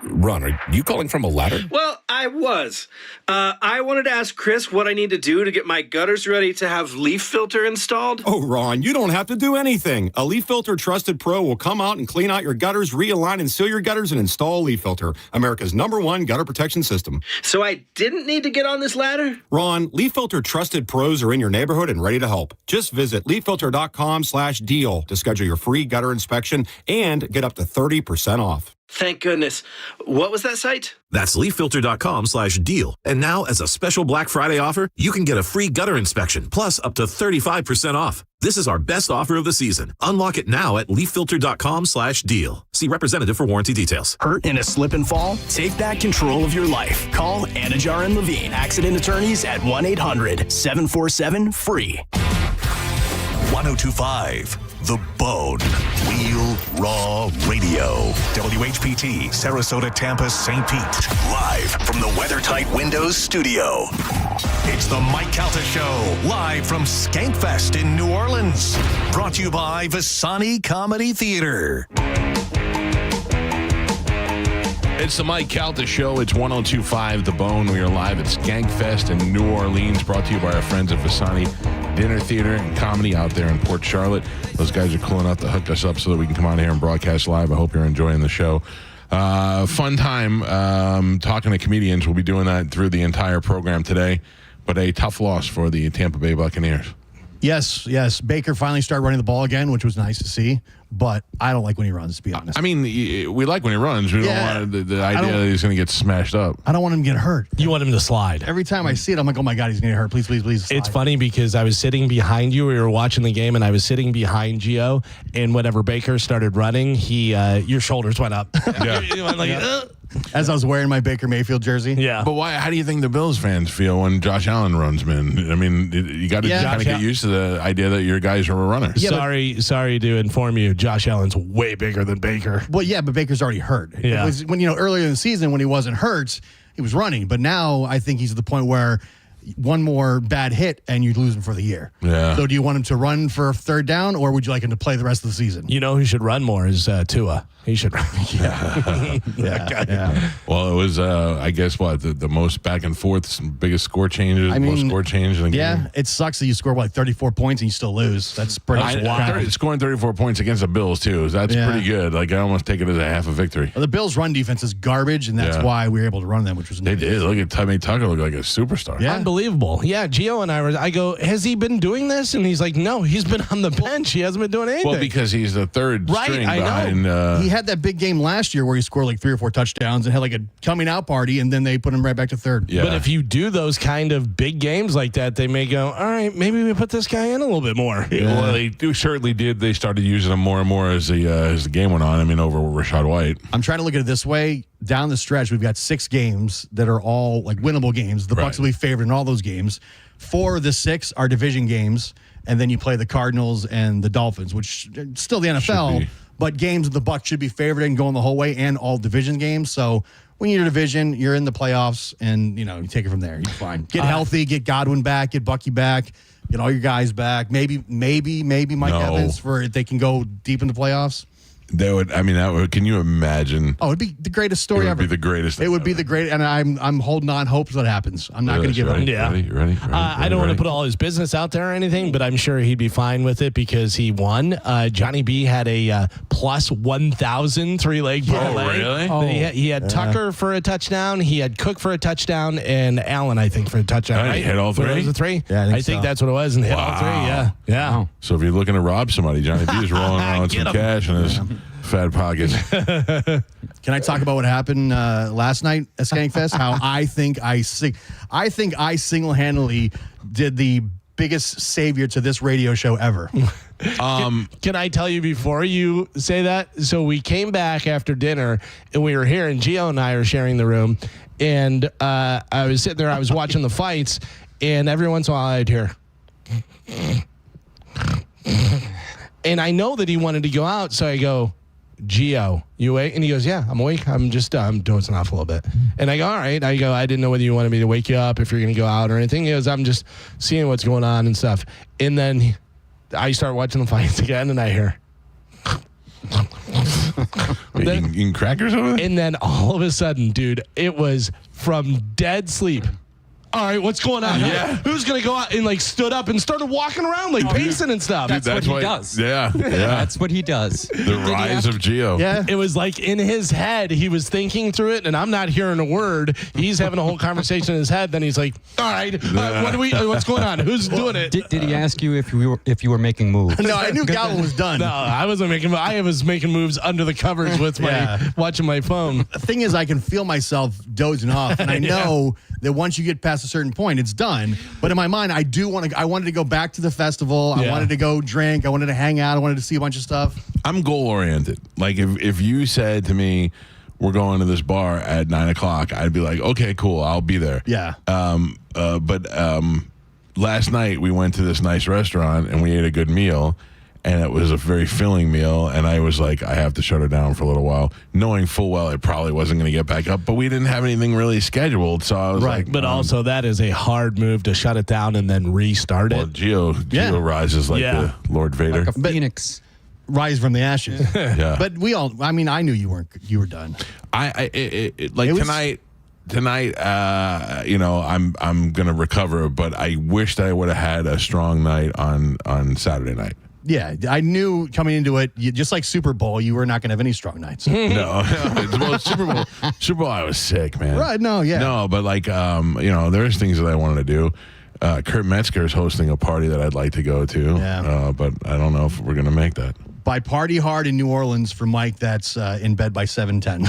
S21: Ron, are you calling from a ladder?
S22: Well, I was. I wanted to ask Chris what I need to do to get my gutters ready to have leaf filter installed.
S16: Oh, Ron, you don't have to do anything. A Leaf Filter Trusted Pro will come out and clean out your gutters, realign and seal your gutters, and install Leaf Filter, America's #1 gutter protection system.
S22: So I didn't need to get on this ladder?
S16: Ron, Leaf Filter Trusted Pros are in your neighborhood and ready to help. Just visit leaffilter.com/deal to schedule your free gutter inspection and get up to 30% off.
S22: Thank goodness. What was that site?
S20: That's leaffilter.com/deal. And now, as a special Black Friday offer, you can get a free gutter inspection, plus up to 35% off. This is our best offer of the season. Unlock it now at leaffilter.com/deal. See representative for warranty details.
S23: Hurt in a slip and fall? Take back control of your life. Call Anajar and Levine, accident attorneys at 1-800-747-FREE.
S10: 1025 The Bone. Real Raw Radio. WHPT, Sarasota, Tampa, St. Pete. Live from the WeatherTight Windows studio. It's the Mike Calta Show, live from Skankfest in New Orleans. Brought to you by Visani Comedy Theater.
S1: It's the Mike Calta Show. It's 1025 The Bone. We are live at Skankfest in New Orleans, brought to you by our friends at Visani Dinner Theater and Comedy out there in Port Charlotte. Those guys are cool enough to hook us up so that we can come on here and broadcast live. I hope you're enjoying the show. Fun time talking to comedians. We'll be doing that through the entire program today, but a tough loss for the Tampa Bay Buccaneers.
S4: Yes. Baker finally started running the ball again, which was nice to see. But I don't like when he runs, to be honest.
S1: I mean, we like when he runs. We don't want the idea that he's going to get smashed up.
S4: I don't want him to get hurt.
S6: You want him to slide.
S4: Every time I see it, I'm like, oh my God, he's going to get hurt. Please slide.
S6: It's funny because I was sitting behind you. We were watching the game, and I was sitting behind Gio. And whenever Baker started running, your shoulders went up.
S1: Yeah.
S4: As I was wearing my Baker Mayfield jersey.
S6: Yeah.
S1: But why? How do you think the Bills fans feel when Josh Allen runs, man? I mean, you got to kind of get used to the idea that your guys are a runner.
S6: Yeah, sorry to inform you, Josh Allen's way bigger than Baker.
S4: Well, yeah, but Baker's already hurt.
S6: Yeah.
S4: It was when earlier in the season when he wasn't hurt, he was running. But now I think he's at the point where one more bad hit and you lose him for the year.
S1: Yeah.
S4: So do you want him to run for third down, or would you like him to play the rest of the season?
S6: You know who should run more is Tua. He should run.
S4: Yeah.
S1: Well, it was, I guess, the most back and forth, biggest score changes, most score change in the game.
S4: It sucks that you score like 34 points and you still lose. That's pretty wild.
S1: Scoring 34 points against the Bills, too. That's pretty good. Like, I almost take it as a half a victory.
S4: The Bills' run defense is garbage, and that's why we were able to run them, which was
S1: They did. Look at Tommy Tucker, look like a superstar.
S6: Yeah. Unbelievable. Yeah, Gio and I go, has he been doing this? And he's like, no, he's been on the bench. He hasn't been doing anything.
S1: Well, because he's the third string behind.
S4: He had that big game last year where he scored like 3 or 4 touchdowns and had like a coming out party, and then they put him right back to third.
S1: Yeah.
S6: But if you do those kind of big games like that, they may go, all right, maybe we put this guy in a little bit more.
S1: Yeah. Well, they certainly did. They started using him more and more as the game went on. I mean, over Rashad White.
S4: I'm trying to look at it this way. Down the stretch, we've got 6 games that are all like winnable games. The Bucs will be favored in all those games. 4 of the 6 are division games, and then you play the Cardinals and the Dolphins, which still the NFL, but games that the Bucs should be favored in going the whole way, and all division games. So when you're in a division, you're in the playoffs, and you take it from there. You're fine. Get healthy, get Godwin back, get Bucky back, get all your guys back. Maybe Mike Evans for if they can go deep in the playoffs.
S1: That would. I mean, that would. Can you imagine?
S4: Oh, it'd be the greatest story ever.
S1: It would be the greatest.
S4: It would be the greatest, and I'm holding on hopes that happens. I'm not going to give up.
S6: Yeah.
S1: Ready?
S6: I don't want to put all his business out there or anything, but I'm sure he'd be fine with it because he won. Johnny B had a plus 1,000 3-leg parlay.
S1: Oh, really?
S6: He had Tucker for a touchdown. He had Cook for a touchdown, and Allen, I think, for a touchdown.
S1: He hit all 3.
S6: Was it 3?
S4: Yeah,
S6: I think that's what it was, and hit all 3. Yeah.
S4: Wow.
S1: So if you're looking to rob somebody, Johnny B is rolling around with some cash in his fat pockets.
S4: Can I talk about what happened last night at Skank Fest? How I think I single-handedly did the biggest savior to this radio show ever.
S6: Can I tell you before you say that? So we came back after dinner, and we were here, and Gio and I are sharing the room, and I was sitting there, I was watching the fights, and every once in a while I'd hear... And I know that he wanted to go out, so I go, Gio, you awake? And he goes, yeah, I'm awake. I'm just dozing off a little bit. And I go, all right. I didn't know whether you wanted me to wake you up, if you're going to go out or anything. He goes, I'm just seeing what's going on and stuff. And then I start watching the fights again, and I hear.
S1: Eating crackers over there?
S6: And then all of a sudden, dude, it was from dead sleep. All right, what's going on?
S1: Yeah.
S6: Who's going to go out and stood up and started walking around pacing and stuff?
S9: That's what he does.
S1: Yeah.
S9: That's what he does.
S1: The rise of Gio.
S6: Yeah. It was like in his head, he was thinking through it, and I'm not hearing a word. He's having a whole conversation in his head. Then he's like, all right, what's going on? Who's doing it?
S9: Did he ask you if you were making moves?
S4: No, I knew Gallo was done.
S6: No, I wasn't making. I was making moves under the covers with watching my phone.
S4: The thing is, I can feel myself dozing off, and I know that once you get past a certain point, it's done. But in my mind, I wanted to go back to the festival. I wanted to go drink. I wanted to hang out. I wanted to see a bunch of stuff.
S1: I'm goal oriented. Like if you said to me, we're going to this bar at 9:00, I'd be like, okay, cool, I'll be there.
S4: Yeah.
S1: But last night we went to this nice restaurant and we ate a good meal. And it was a very filling meal, and I was like, I have to shut it down for a little while, knowing full well it probably wasn't going to get back up, but we didn't have anything really scheduled, so I was like...
S6: But also, that is a hard move to shut it down and then restart it.
S1: Gio rises like the Lord Vader.
S9: Like a phoenix.
S4: Rise from the ashes.
S1: Yeah.
S4: But I knew you were done.
S1: Tonight, I'm going to recover, but I wished I would have had a strong night on Saturday night.
S4: Yeah, I knew coming into it, just like Super Bowl, you were not going to have any strong nights.
S1: No. Well, Super Bowl, I was sick, man.
S4: Right, no, yeah.
S1: No, but there's things that I wanted to do. Kurt Metzger is hosting a party that I'd like to go to, but I don't know if we're going to make that.
S4: By party hard in New Orleans for Mike, that's in bed by 7:10.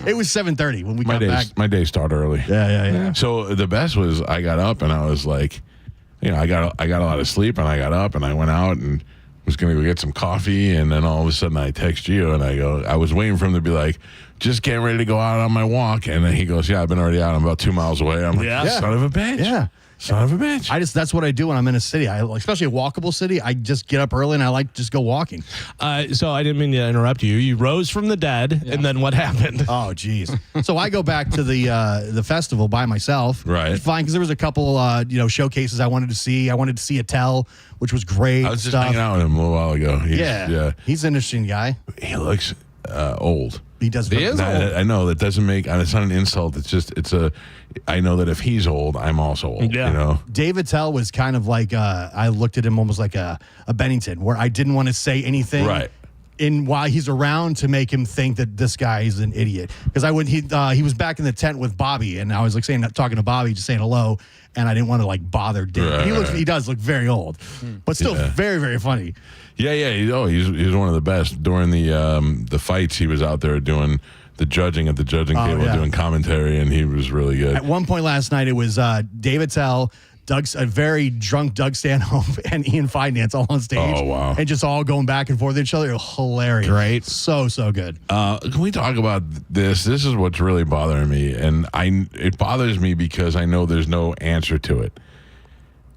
S4: It was 7:30 when we got back.
S1: My day started early.
S4: Yeah.
S1: So the best was I got up and I was like, I got a lot of sleep, and I got up and I went out and was going to go get some coffee, and then all of a sudden I text Gio and I was waiting for him to be like, just getting ready to go out on my walk, and then he goes, yeah, I've been already out. I'm about 2 miles away. I'm like, son of a bitch.
S4: Yeah.
S1: Son of a bitch.
S4: That's what I do when I'm in a city. Especially a walkable city. I just get up early and I like just go walking.
S6: So I didn't mean to interrupt you. You rose from the dead, and then what happened?
S4: Oh, geez. So I go back to the festival by myself.
S1: Right.
S4: It's fine because there was a couple showcases I wanted to see. I wanted to see Attell, which was great.
S1: I was just hanging out with him a little while ago.
S4: He's an interesting guy.
S1: He looks old.
S4: He does.
S6: He is old.
S1: I know that doesn't make. It's not an insult. I know that if he's old, I'm also old.
S6: Yeah.
S1: You know.
S4: Dave Attell was kind of like I looked at him almost like a Bennington, where I didn't want to say anything.
S1: Right.
S4: While he's around to make him think that this guy is an idiot, because he was back in the tent with Bobby, and I was like talking to Bobby, just saying hello, and I didn't want to like bother Dave.
S1: Right.
S4: He does look very old, but still very, very funny.
S1: Yeah. He's one of the best. During the fights, he was out there doing the judging at the judging table, doing commentary, and he was really good.
S4: At one point last night, it was Dave Attell, a very drunk Doug Stanhope, and Ian Finance all on stage.
S1: Oh, wow.
S4: And just all going back and forth with each other. Hilarious.
S6: Great.
S4: So good.
S1: Can we talk about this? This is what's really bothering me, and it bothers me because I know there's no answer to it.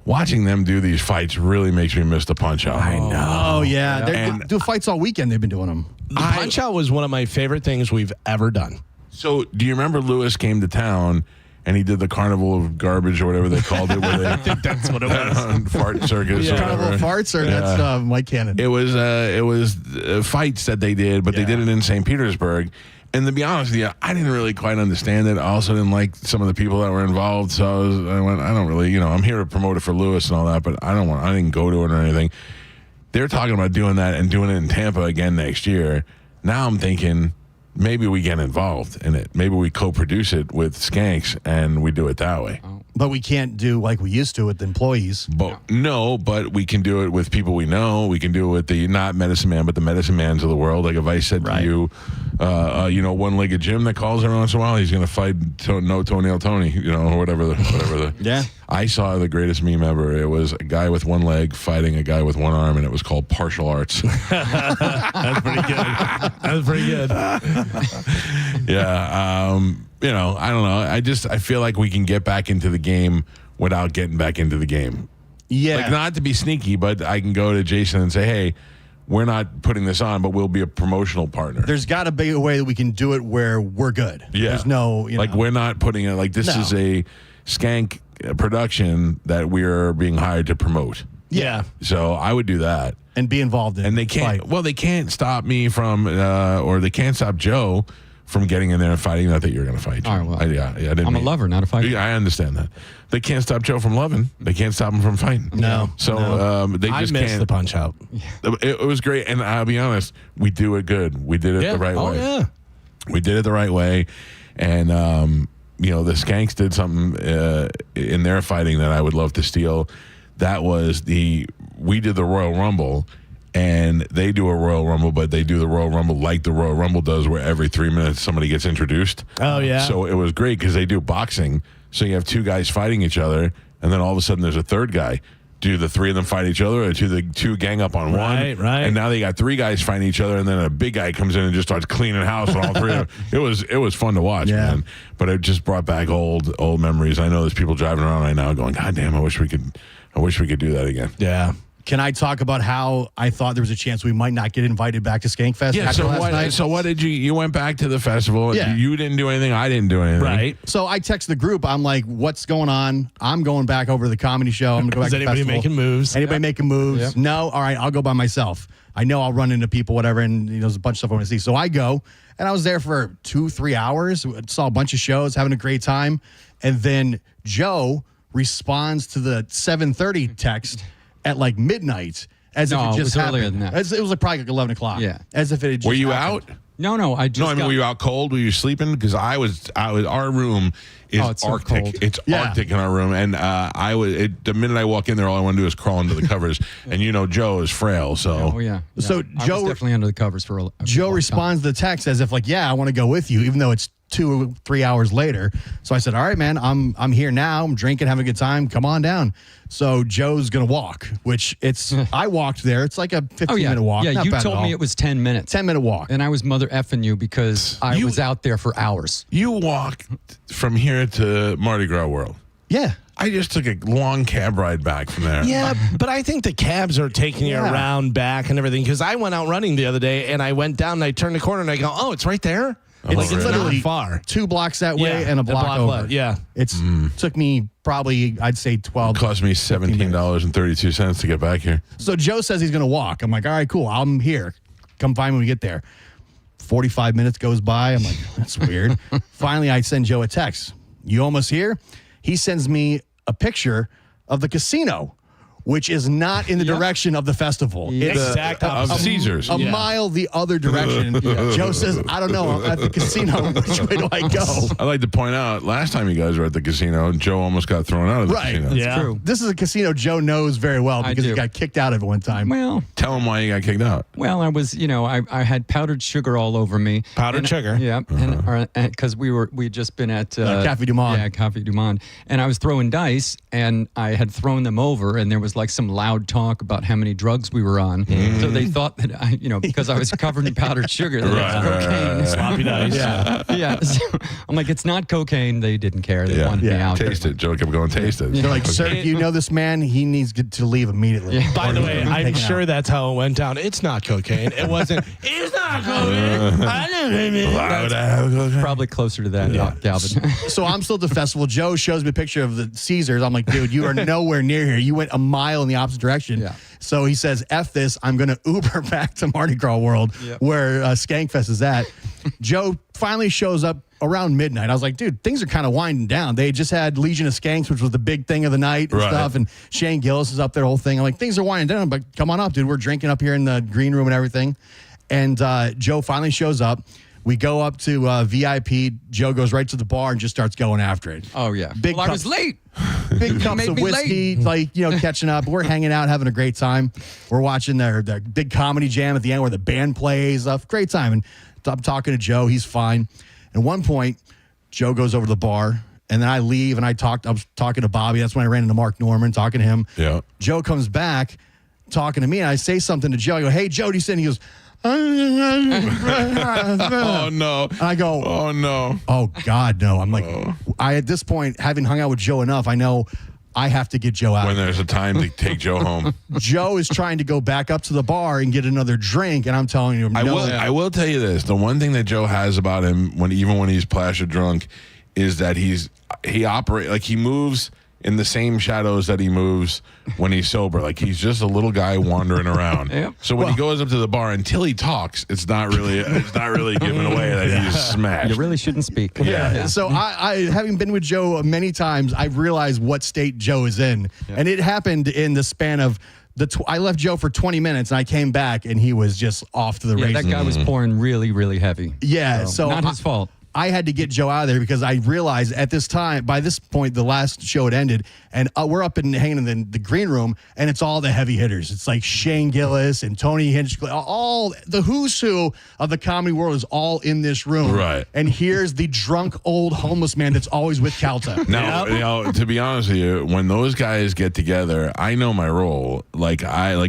S1: Watching them do these fights really makes me miss the Punch-Out.
S4: I know. Oh, yeah. They do fights all weekend. They've been doing them.
S6: The Punch-Out was one of my favorite things we've ever done.
S1: So, do you remember Lewis came to town and he did the Carnival of Garbage or whatever they called it? Where they, I think
S6: that's what it was.
S1: Fart circus. Or
S4: Carnival of Farts, or that's Mike Cannon?
S1: It was fights that they did, but they did it in St. Petersburg. And to be honest with you, I didn't really quite understand it. I also didn't like some of the people that were involved. So I don't really, I'm here to promote it for Lewis and all that, but I didn't go to it or anything. They're talking about doing that and doing it in Tampa again next year. Now I'm thinking maybe we get involved in it. Maybe we co-produce it with Skanks and we do it that way.
S4: But we can't do like we used to with the employees.
S1: But we can do it with people we know. We can do it with the not Medicine Man, but the Medicine Mans of the world. Like if I said to you, one-legged Jim that calls every once in a while, he's going to fight No Toenail Tony, or whatever the.
S4: Yeah.
S1: I saw the greatest meme ever. It was a guy with one leg fighting a guy with one arm, and it was called Partial Arts.
S6: That's pretty good. That's pretty good.
S1: Yeah. I don't know. I feel like we can get back into the game without getting back into the game.
S4: Yeah.
S1: Like, not to be sneaky, but I can go to Jason and say, hey, we're not putting this on, but we'll be a promotional partner.
S4: There's got to be a way that we can do it where we're good.
S1: Yeah.
S4: There's no,
S1: we're not putting it, like, this is a Skank production that we're being hired to promote.
S6: Yeah.
S1: So I would do that.
S4: And be involved in it.
S1: And they can't, they can't stop me from, or they can't stop Joe from getting in there and fighting. Not that you're going to fight.
S9: All right, well,
S1: I didn't
S9: I'm a lover, not a fighter.
S1: Yeah, I understand that. They can't stop Joe from loving. They can't stop him from fighting.
S4: No.
S1: So they just
S6: I missed
S1: can't.
S6: the Punch-Out.
S1: It was great, and I'll be honest, we do it good. We did it the right way.
S6: Yeah.
S1: We did it the right way, and the Skanks did something in their fighting that I would love to steal. That was we did the Royal Rumble. And they do a Royal Rumble, but they do the Royal Rumble like the Royal Rumble does, where every 3 minutes somebody gets introduced.
S6: Oh, yeah.
S1: So it was great because they do boxing. So you have two guys fighting each other, and then all of a sudden there's a third guy. Do the three of them fight each other, or do the two gang up on one?
S6: Right.
S1: And now they got three guys fighting each other, and then a big guy comes in and just starts cleaning house with all three of them. It was fun to watch, man. But it just brought back old memories. I know there's people driving around right now going, God damn, I wish we could do that again.
S6: Yeah.
S4: Can I talk about how I thought there was a chance we might not get invited back to Skankfest?
S1: Yeah, so what did you went back to the festival.
S4: Yeah.
S1: You didn't do anything. I didn't do anything.
S6: Right.
S4: So I text the group. I'm like, what's going on? I'm going back over to the comedy show. I'm going to go back to the
S6: anybody
S4: festival.
S6: making moves?
S4: Anybody making moves?
S9: Yep.
S4: No? All right, I'll go by myself. I know I'll run into people, whatever, and there's a bunch of stuff I want to see. So I go, and I was there for 2-3 hours. Saw a bunch of shows, having a great time. And then Joe responds to the 7:30 text at like midnight. As if it just
S9: was
S4: happened.
S9: earlier than that.
S4: It was like probably like 11 o'clock.
S9: Yeah.
S4: As if it had just
S1: Were you
S4: happened.
S1: out?
S9: No, I just.
S1: Were you out cold? Were you sleeping? Because I was. Our room is
S9: it's so
S1: Arctic.
S9: cold.
S1: It's Arctic in our room, and the minute I walk in there, all I want to do is crawl into the covers. And Joe is frail, so.
S9: Oh yeah.
S4: So
S9: I
S4: Joe
S9: was definitely under the covers for a
S4: Joe
S9: long time.
S4: responds to the text as if like, yeah, I want to go with you, even though it's 2-3 hours later. So I said, all right, man, I'm here now. I'm drinking, having a good time. Come on down. So Joe's gonna walk, which I walked there. It's like a 15-minute walk.
S9: Yeah,
S4: Not
S9: you
S4: bad at
S9: told me
S4: all.
S9: it was 10 minutes.
S4: 10-minute walk.
S9: And I was mother effing you because I was out there for hours.
S1: You walked from here to Mardi Gras World.
S4: Yeah.
S1: I just took a long cab ride back from there.
S6: Yeah, but I think the cabs are taking you around back and everything. Because I went out running the other day and I went down and I turned the corner and I go, oh, it's right there.
S4: It's
S6: It's
S4: literally
S6: not far.
S4: 2 blocks that way and a block over.
S6: left, yeah.
S4: It's took me probably, I'd say 12.
S1: It cost me $17.32 to get back here.
S4: So Joe says he's going to walk. I'm like, all right, cool. I'm here. Come find me when we get there. 45 minutes goes by. I'm like, that's weird. Finally, I send Joe a text. You almost here? He sends me a picture of the casino, which is not in the direction of the festival. It's
S1: of Caesars.
S4: A mile the other direction. Joe says, I don't know. I'm at the casino. Which way do I go?
S1: I'd like to point out, last time you guys were at the casino, Joe almost got thrown out of the casino.
S4: That's true. This is a casino Joe knows very well because he got kicked out of it one time.
S9: Well,
S1: tell him why you got kicked out.
S9: Well, I was, I had powdered sugar all over me.
S6: Powdered sugar?
S9: Yeah. And because we'd just been at
S4: Café Du Monde.
S9: Yeah, Café Du Monde. And I was throwing dice and I had thrown them over and there was like some loud talk about how many drugs we were on. So they thought that I, because I was covered in powdered sugar, that it was cocaine.
S6: Sloppy dice.
S9: Yeah. Yeah. So I'm like, it's not cocaine. They didn't care. They wanted me out.
S1: Taste it. Joe kept going, taste it.
S4: They're like, sir, you know this man? He needs to leave immediately.
S6: By the way, I'm sure that's how it went down. It's not cocaine. It wasn't. It's not cocaine. I didn't
S9: Probably closer to that, Galvin.
S4: So I'm still at the festival. Joe shows me a picture of the Caesars. I'm like, dude, you are nowhere near here. You went a mile in the opposite direction.
S9: Yeah.
S4: So he says, F this. I'm going to Uber back to Mardi Gras World where Skankfest is at. Joe finally shows up around midnight. I was like, dude, things are kind of winding down. They just had Legion of Skanks, which was the big thing of the night and stuff. And Shane Gillis is up there, whole thing. I'm like, things are winding down. But come on up, dude. We're drinking up here in the green room and everything. And Joe finally shows up. We go up to VIP. Joe goes right to the bar and just starts going after it.
S9: Oh, yeah.
S4: Big
S9: I was late.
S4: Big cups of whiskey, catching up. We're hanging out, having a great time. We're watching their big comedy jam at the end where the band plays. Great time. And I'm talking to Joe. He's fine. And at one point, Joe goes over to the bar, and then I leave, and I was talking to Bobby. That's when I ran into Mark Norman, talking to him.
S1: Yeah.
S4: Joe comes back, talking to me, and I say something to Joe. I go, hey, Joe, do you see? And he goes, oh,
S1: no.
S4: And I go,
S1: oh, no.
S4: Oh, God, no. I'm like, at this point, having hung out with Joe enough, I know I have to get Joe out.
S1: When there's a time to take Joe home.
S4: Joe is trying to go back up to the bar and get another drink, and I'm telling you,
S1: I will tell you this. The one thing that Joe has about him, even when he's plastered drunk, is that he moves in the same shadows that he moves when he's sober. Like he's just a little guy wandering around. So when he goes up to the bar, until he talks, it's not really giving away that he's smashed.
S9: You really shouldn't speak.
S4: So I having been with Joe many times, I've realized what state Joe is in. And it happened in the span of I left Joe for 20 minutes and I came back and he was just off to the races.
S9: That guy was pouring really, really heavy.
S4: Yeah. So
S9: not his fault.
S4: I had to get Joe out of there because I realized by this point, the last show had ended, and we're up and hanging in the green room, and it's all the heavy hitters. It's like Shane Gillis and Tony Hinchcliffe. All the who's who of the comedy world is all in this room.
S1: Right.
S4: And here's the drunk old homeless man that's always with Calta.
S1: Now, to be honest with you, when those guys get together, I know my role. Like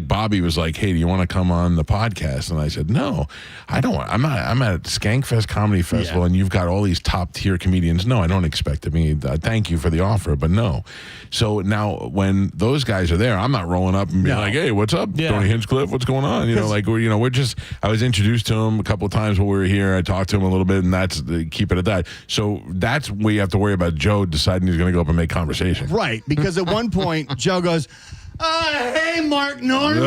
S1: Bobby was like, "Hey, do you want to come on the podcast?" And I said, "No, I don't want. I'm at Skankfest Comedy Festival, and you've got all these top tier comedians. No, I don't expect it. I mean, thank you for the offer, but no." So now when those guys are there, I'm not rolling up and being like, "Hey, what's up, Tony Hinchcliffe? What's going on?" We're just. I was introduced to him a couple of times when we were here. I talked to him a little bit, and that's keep it at that. So that's where you have to worry about Joe deciding he's going to go up and make conversation.
S4: Right, because at one point Joe goes, hey, Mark Norman.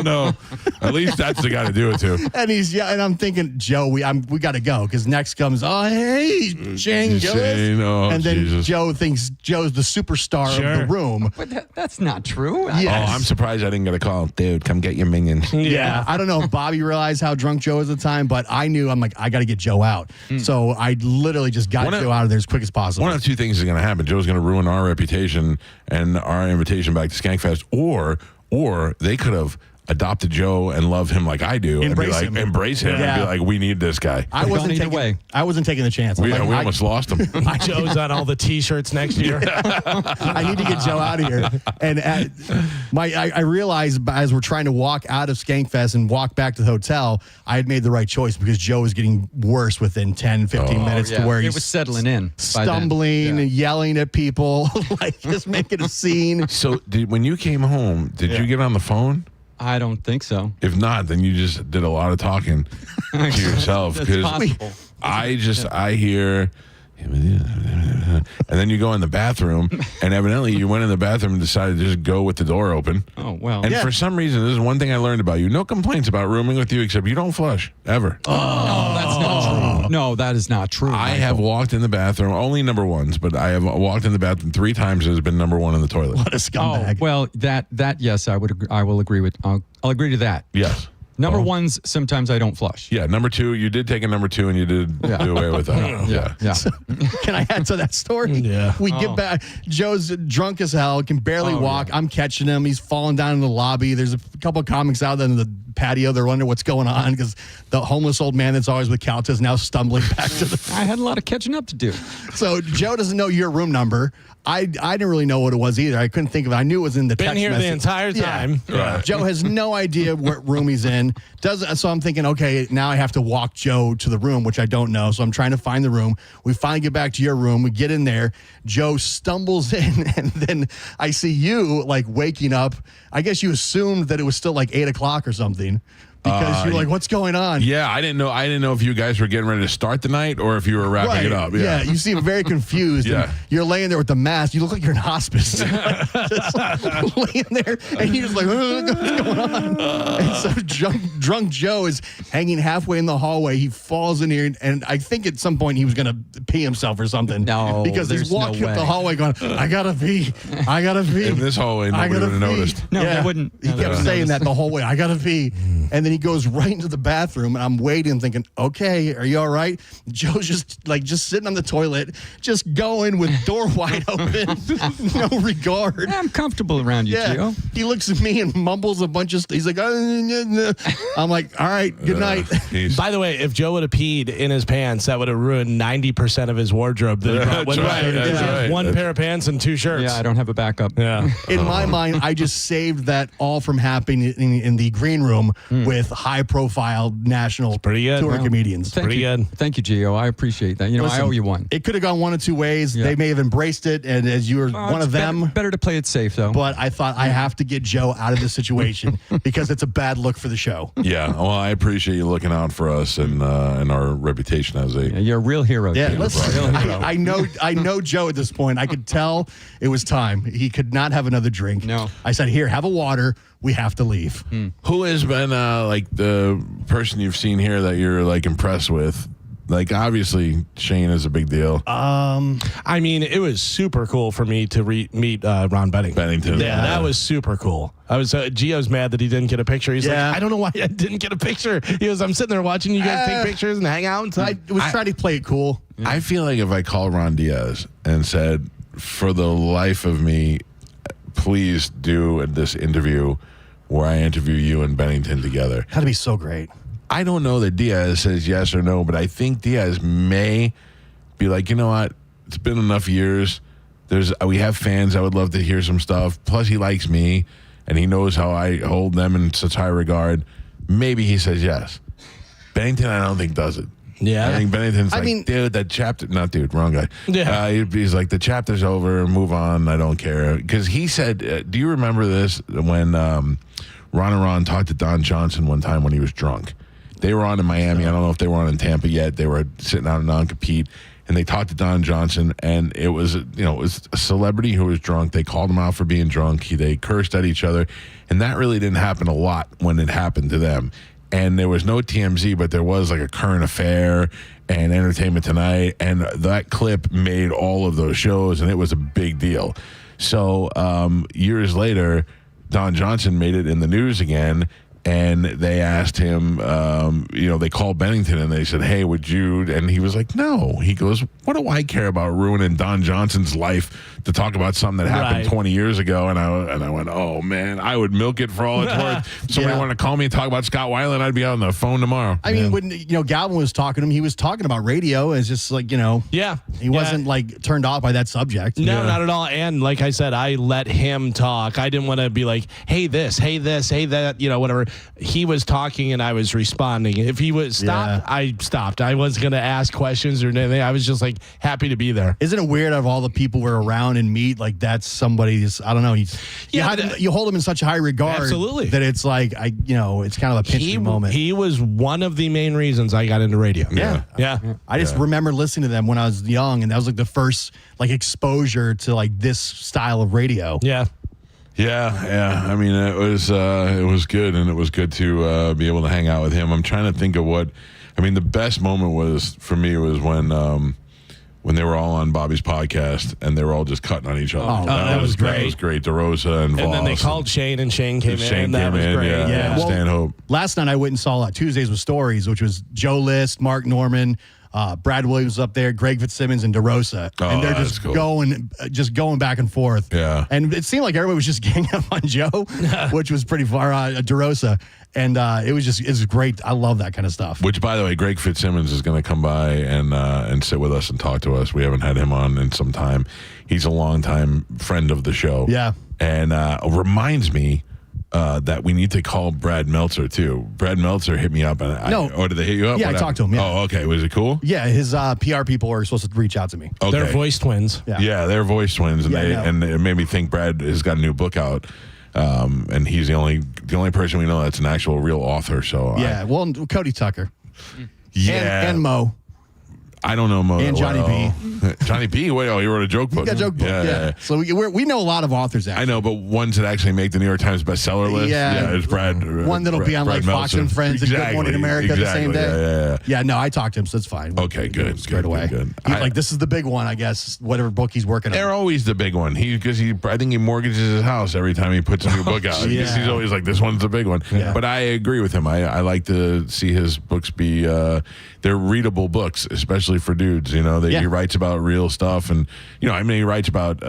S1: No. At least that's the guy to do it to.
S4: And I'm thinking, Joe, we got to go because next comes, hey, Shane Gillis. And then Joe thinks Joe's the superstar of the room.
S9: But that's not true.
S4: Yes.
S1: Oh, I'm surprised I didn't get a call. Dude, come get your minions.
S4: Yeah. I don't know if Bobby realized how drunk Joe was at the time, but I knew, I'm like, I got to get Joe out. So I literally just got Joe out of there as quick as possible.
S1: One of two things is going to happen. Joe's going to ruin our reputation and our invitation back to Skankfest, or they could have adopted Joe and love him like I do,
S4: Embrace
S1: and be like,
S4: him.
S1: embrace him, and be like, we need this guy.
S4: I wasn't taking the chance.
S1: We almost lost him.
S6: Joe's on all the T-shirts next year.
S4: I need to get Joe out of here. And I realized as we're trying to walk out of Skankfest and walk back to the hotel, I had made the right choice because Joe was getting worse within 10, 15 minutes to where
S9: it
S4: he's
S9: was settling in,
S4: stumbling and yelling at people, like just making a scene.
S1: So when you came home, did you get on the phone?
S9: I don't think so.
S1: If not, then you just did a lot of talking to yourself.
S9: That's possible.
S1: I hear, and then you go in the bathroom, and evidently you went in the bathroom and decided to just go with the door open.
S9: Oh, well.
S1: And for some reason, this is one thing I learned about you. No complaints about rooming with you, except you don't flush, ever.
S9: Oh, that's not true. No, that is not true.
S1: I have walked in the bathroom, only number ones, but I have walked in the bathroom 3 times and has been number 1 in the toilet.
S4: What a scumbag.
S9: Oh, well, that yes, I will agree with. I'll agree to that.
S1: Yes.
S9: Number ones, sometimes I don't flush.
S1: Yeah, number 2, you did take a number 2 and you did do away with that.
S9: Yeah.
S4: So, can I add to that story?
S6: Yeah.
S4: We get back. Joe's drunk as hell, can barely walk. I'm catching him. He's falling down in the lobby. There's a couple of comics out in the patio. They're wondering what's going on because the homeless old man that's always with Calta is now stumbling back to the.
S9: I had a lot of catching up to do.
S4: So Joe doesn't know your room number. I didn't really know what it was either. I couldn't think of it. I knew it was in the text
S6: Been here
S4: message.
S6: the entire time.
S4: Yeah. Joe has no idea what room he's in. So I'm thinking, okay, now I have to walk Joe to the room, which I don't know. So I'm trying to find the room. We finally get back to your room. We get in there. Joe stumbles in, and then I see you like waking up. I guess you assumed that it was still like 8 o'clock or something. Because you're like, what's going on?
S1: Yeah, I didn't know if you guys were getting ready to start the night or if you were wrapping it up.
S4: Yeah, you seem very confused.
S1: Yeah.
S4: And you're laying there with the mask. You look like you're in hospice. Just laying there, and you're just like, what's going on? And so drunk Joe is hanging halfway in the hallway. He falls in here, and I think at some point he was going to pee himself or something.
S9: No,
S4: because he's
S9: there's no
S4: walking up
S9: way.
S4: the hallway going, I got to pee. I got to pee.
S1: In this hallway, nobody would have noticed.
S9: No, they wouldn't.
S4: He
S9: No, they
S4: kept
S9: wouldn't
S4: saying
S9: notice.
S4: that the whole way. I got to pee. And then he goes right into the bathroom, and I'm waiting thinking, okay, are you all right? Joe's just sitting on the toilet, just going with door wide open, no regard.
S9: I'm comfortable around you, Gio.
S4: He looks at me and mumbles a bunch of stuff. He's like, I'm like, all right, good night.
S6: By the way, if Joe would have peed in his pants, that would have ruined 90% of his wardrobe. That he brought with him.
S1: That's right.
S6: One pair of pants and 2 shirts.
S9: Yeah, I don't have a backup.
S6: Yeah.
S4: In my mind, I just saved that all from happening in the green room with high-profile national touring comedians.
S9: Thank you. Thank you, Gio. I appreciate that. You know,
S4: Listen,
S9: I owe you one.
S4: It could have gone one of 2 ways.
S9: Yeah.
S4: They may have embraced it, and as you were one of them.
S9: Better to play it safe, though.
S4: But I thought I have to get Joe out of this situation because it's a bad look for the show.
S1: Yeah, well, I appreciate you looking out for us and our reputation as a.
S9: Yeah, you're a real hero.
S4: Yeah,
S9: Gio.
S4: listen,
S9: Real hero.
S4: I know Joe at this point. I could tell it was time. He could not have another drink.
S9: No.
S4: I said, here, have a water. We have to leave.
S1: Who has been like the person you've seen here that you're like impressed with? Like, obviously, Shane is a big deal.
S6: I mean, it was super cool for me to meet Ron Bennington. Yeah, that was super cool. I was Gio's mad that he didn't get a picture. He's like, I don't know why I didn't get a picture. He goes, I'm sitting there watching you guys take pictures and hang out.
S4: I was trying to play it cool.
S1: I feel like if I called Ron Diaz and said, for the life of me, please do this interview where I interview you and Bennington together.
S4: That'd be so great.
S1: I don't know that Diaz says yes or no, but I think Diaz may be like, you know what? It's been enough years. We have fans. I would love to hear some stuff. Plus, he likes me, and he knows how I hold them in such high regard. Maybe he says yes. Bennington, I don't think does it.
S6: Yeah.
S1: I think Bennington's dude, that chapter, not dude, wrong guy.
S6: Yeah.
S1: He's like, the chapter's over, move on, I don't care. Because he said, do you remember this when Ron and Ron talked to Don Johnson one time when he was drunk? They were on in Miami. I don't know if they were on in Tampa yet. They were sitting out in non-compete, and they talked to Don Johnson, and it was a celebrity who was drunk. They called him out for being drunk. They cursed at each other, and that really didn't happen a lot when it happened to them. And there was no TMZ, but there was like a Current Affair and Entertainment Tonight, and that clip made all of those shows, and it was a big deal. So years later, Don Johnson made it in the news again, And they asked him, they called Bennington and they said, hey, would you? And he was like, no. He goes, what do I care about ruining Don Johnson's life to talk about something that happened 20 years ago? And I went, oh, man, I would milk it for all it's worth. If somebody wanted to call me and talk about Scott Weiland, I'd be on the phone tomorrow.
S4: I mean, when Galvin was talking to him, he was talking about radio. It's just like, he wasn't like turned off by that subject.
S6: No, not at all. And like I said, I let him talk. I didn't want to be like, hey, this, hey, that, whatever. He was talking and I was responding. If he was stopped, I stopped. I wasn't going to ask questions or anything. I was just like happy to be there.
S4: Isn't it weird of all the people we're around and meet, like that's somebody's, I don't know. You hold him in such high regard.
S6: Absolutely.
S4: That it's like, it's kind of a pinch moment.
S6: He was one of the main reasons I got into radio.
S4: Yeah. I just remember listening to them when I was young, and that was like the first like exposure to like this style of radio.
S6: Yeah.
S1: Yeah. I mean, it was good, and it was good to be able to hang out with him. I'm trying to think of the best moment was for me was when they were all on Bobby's podcast and they were all just cutting on each other.
S6: Oh, that was great.
S1: That was great. DeRosa and Voss.
S6: And then they called Shane, and Shane came in. That was great.
S1: Yeah. Stanhope.
S4: Last night I went and saw Tuesdays with Stories, which was Joe List, Mark Norman, Brad Williams up there, Greg Fitzsimmons, and DeRosa. And they're just going back and forth.
S1: Yeah.
S4: And it seemed like everybody was just ganging up on Joe, which was pretty far DeRosa. And it was great. I love that kind of stuff.
S1: Which, by the way, Greg Fitzsimmons is going to come by and sit with us and talk to us. We haven't had him on in some time. He's a longtime friend of the show.
S4: Yeah.
S1: And reminds me that we need to call Brad Meltzer, too. Brad Meltzer hit me up. Did they hit you up?
S4: Yeah, I talked to him. Yeah.
S1: Oh, okay. Was it cool?
S4: Yeah, his PR people are supposed to reach out to me.
S1: Okay.
S6: They're voice twins.
S1: Yeah, they're voice twins. And it made me think Brad has got a new book out. And he's the only person we know that's an actual real author. So
S4: well, Cody Tucker, and Mo.
S1: I don't know Mo.
S4: And Johnny B.
S1: Johnny B. Wait, he wrote a joke book.
S4: He got a joke book. Yeah. So we know a lot of authors. Actually.
S1: I know, but ones that actually make the New York Times bestseller list.
S4: Yeah,
S1: it's Brad.
S4: One that'll be on
S1: Brad
S4: like Fox
S1: Meltzer.
S4: and Friends and Good Morning America the same day.
S1: Yeah.
S4: No, I talked to him, so it's fine.
S1: Okay, good.
S4: Straight away.
S1: Good.
S4: He's like, this is the big one, I guess. Whatever book he's working on.
S1: They're always the big one. I think he mortgages his house every time he puts a new book out. He's always like, this one's the big one.
S4: Yeah.
S1: But I agree with him. I like to see his books be they're readable books, especially for dudes. He writes about real stuff, and he writes about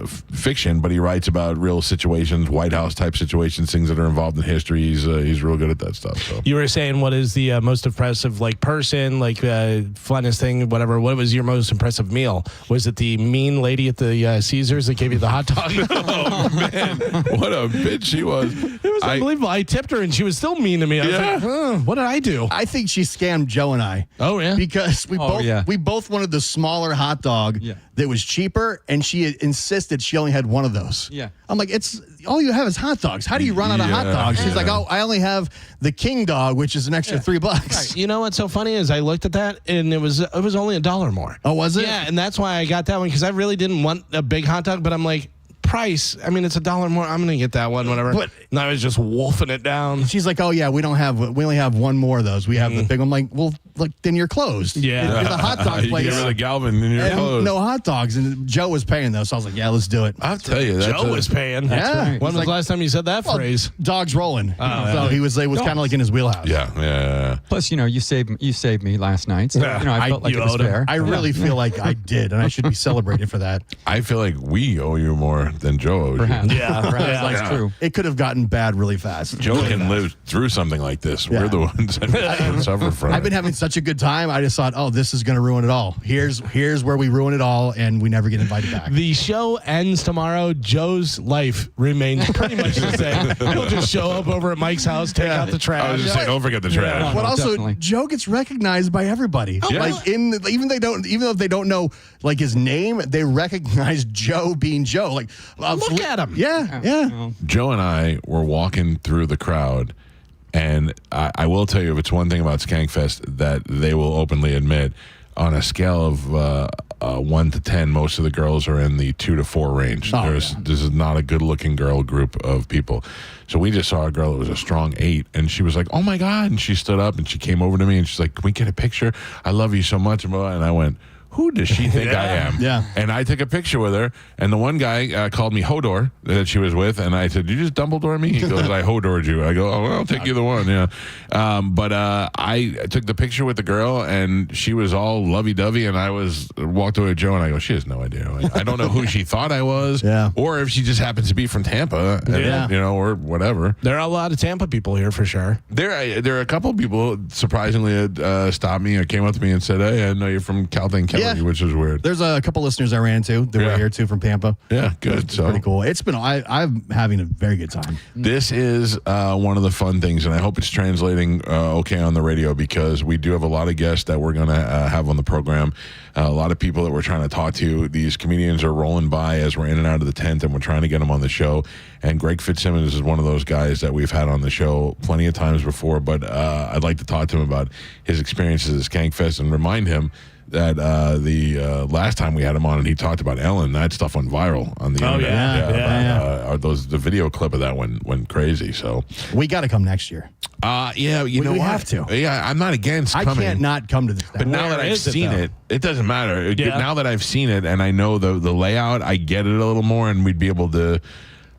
S1: fiction, but he writes about real situations, White House type situations, things that are involved in history. He's real good at that stuff. So
S6: you were saying, what is the most impressive person, funnest thing, whatever? What was your most impressive meal? Was it the mean lady at the Caesars that gave you the hot dog?
S1: Oh man, what a bitch she was!
S6: It was unbelievable. I tipped her, and she was still mean to me. I was like, what did I do?
S4: I think she scammed Joe and I.
S6: Oh yeah,
S4: because we both wanted the smaller hot dog that was cheaper, and she insisted she only had one of those.
S9: Yeah.
S4: I'm like, it's all you have is hot dogs. How do you run out of hot dogs? She's like, oh, I only have the King dog, which is an extra $3.
S6: Right. You know what's so funny is I looked at that and it was only $1 more.
S4: Oh, was it?
S6: Yeah, and that's why I got that one, because I really didn't want a big hot dog, but I'm like, price, I mean, it's $1 more. I'm gonna get that one, whatever. But and I was just wolfing it down.
S4: She's like, oh yeah, we only have one more of those. We have the big one. I'm like, well, then you're closed.
S6: Yeah,
S4: it's a hot dog place.
S1: You get rid of Galvin and you're closed.
S4: No hot dogs, and Joe was paying those, so I was like, yeah, let's do it.
S1: I'll tell you,
S6: Joe was paying.
S4: Yeah.
S6: When was the last time you said that phrase?
S4: Dogs rolling. So he was kind of like in his wheelhouse.
S1: Yeah.
S9: Plus, you saved me last night. So, I felt like it was fair.
S4: I really feel like I did, and I should be celebrated for that.
S1: I feel like we owe you more than Joe owes you.
S6: Yeah,
S9: that's true.
S4: It could have gotten bad really fast.
S1: Joe can live through something like this.
S4: Yeah.
S1: We're the ones that suffer from it.
S4: I've been having such a good time. I just thought, oh, this is going to ruin it all. Here's where we ruin it all, and we never get invited back.
S6: The show ends tomorrow. Joe's life remains pretty much the same. He'll just show up over at Mike's house, take out the trash.
S1: I was just saying, don't forget the trash.
S4: But also,
S9: definitely.
S4: Joe gets recognized by everybody.
S1: Yeah.
S4: Like even though they don't know like his name, they recognize Joe being Joe. Like,
S6: look at him.
S4: Yeah.
S1: Joe and I were walking through the crowd, and I will tell you, if it's one thing about Skankfest that they will openly admit, on a scale of 1 to 10, most of the girls are in the 2 to 4 range. This is not a good-looking girl group of people. So we just saw a girl that was a strong 8, and she was like, oh, my God. And she stood up, and she came over to me, and she's like, can we get a picture? I love you so much. And I went, who does she think I am?
S4: Yeah.
S1: And I took a picture with her, and the one guy called me Hodor that she was with, and I said, "Did you just Dumbledore me?" He goes, "I Hodored you." I go, "Oh, well, I'll take either one." Yeah. But I took the picture with the girl, and she was all lovey-dovey, and I walked away with Joe, and I go, "She has no idea. I don't know who she thought I was, or if she just happens to be from Tampa, and, or whatever."
S6: There are a lot of Tampa people here for sure.
S1: There are a couple of people surprisingly stopped me or came up to me and said, "Hey, I know you're from Calta and Kelly," which is weird.
S4: There's a couple listeners I ran into. They were here too from Tampa.
S1: Yeah, good.
S4: So pretty cool. It's been. I'm having a very good time.
S1: This is one of the fun things, and I hope it's translating okay on the radio, because we do have a lot of guests that we're going to have on the program. A lot of people that we're trying to talk to. These comedians are rolling by as we're in and out of the tent, and we're trying to get them on the show. And Greg Fitzsimmons is one of those guys that we've had on the show plenty of times before, but I'd like to talk to him about his experiences at Skankfest and remind him that the last time we had him on and he talked about Ellen, that stuff went viral on the internet. The video clip of that went crazy. So
S4: we got to come next year.
S1: You know
S4: we
S1: what?
S4: have to.
S1: Yeah, I'm not against coming.
S4: I can't not come to this.
S1: But now that I've seen it doesn't matter. Now that I've seen it and I know the layout, I get it a little more, and we'd be able to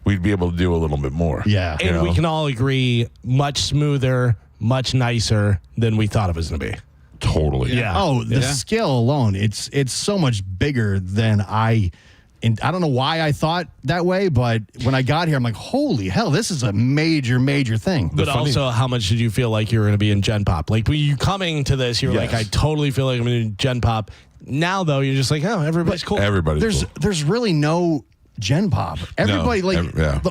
S1: do a little bit more.
S4: Yeah.
S6: And we can all agree, much smoother, much nicer than we thought it was going to be.
S1: Totally.
S6: Yeah.
S4: Oh, the scale alone, it's so much bigger than I don't know why I thought that way, but when I got here, I'm like, holy hell, this is a major, major thing.
S6: But also, how much did you feel like you were going to be in Gen Pop? Like, when you coming to this, you're like, I totally feel like I'm in Gen Pop. Now, though, you're just like, oh, everybody's cool.
S4: There's really no Gen Pop. Everybody,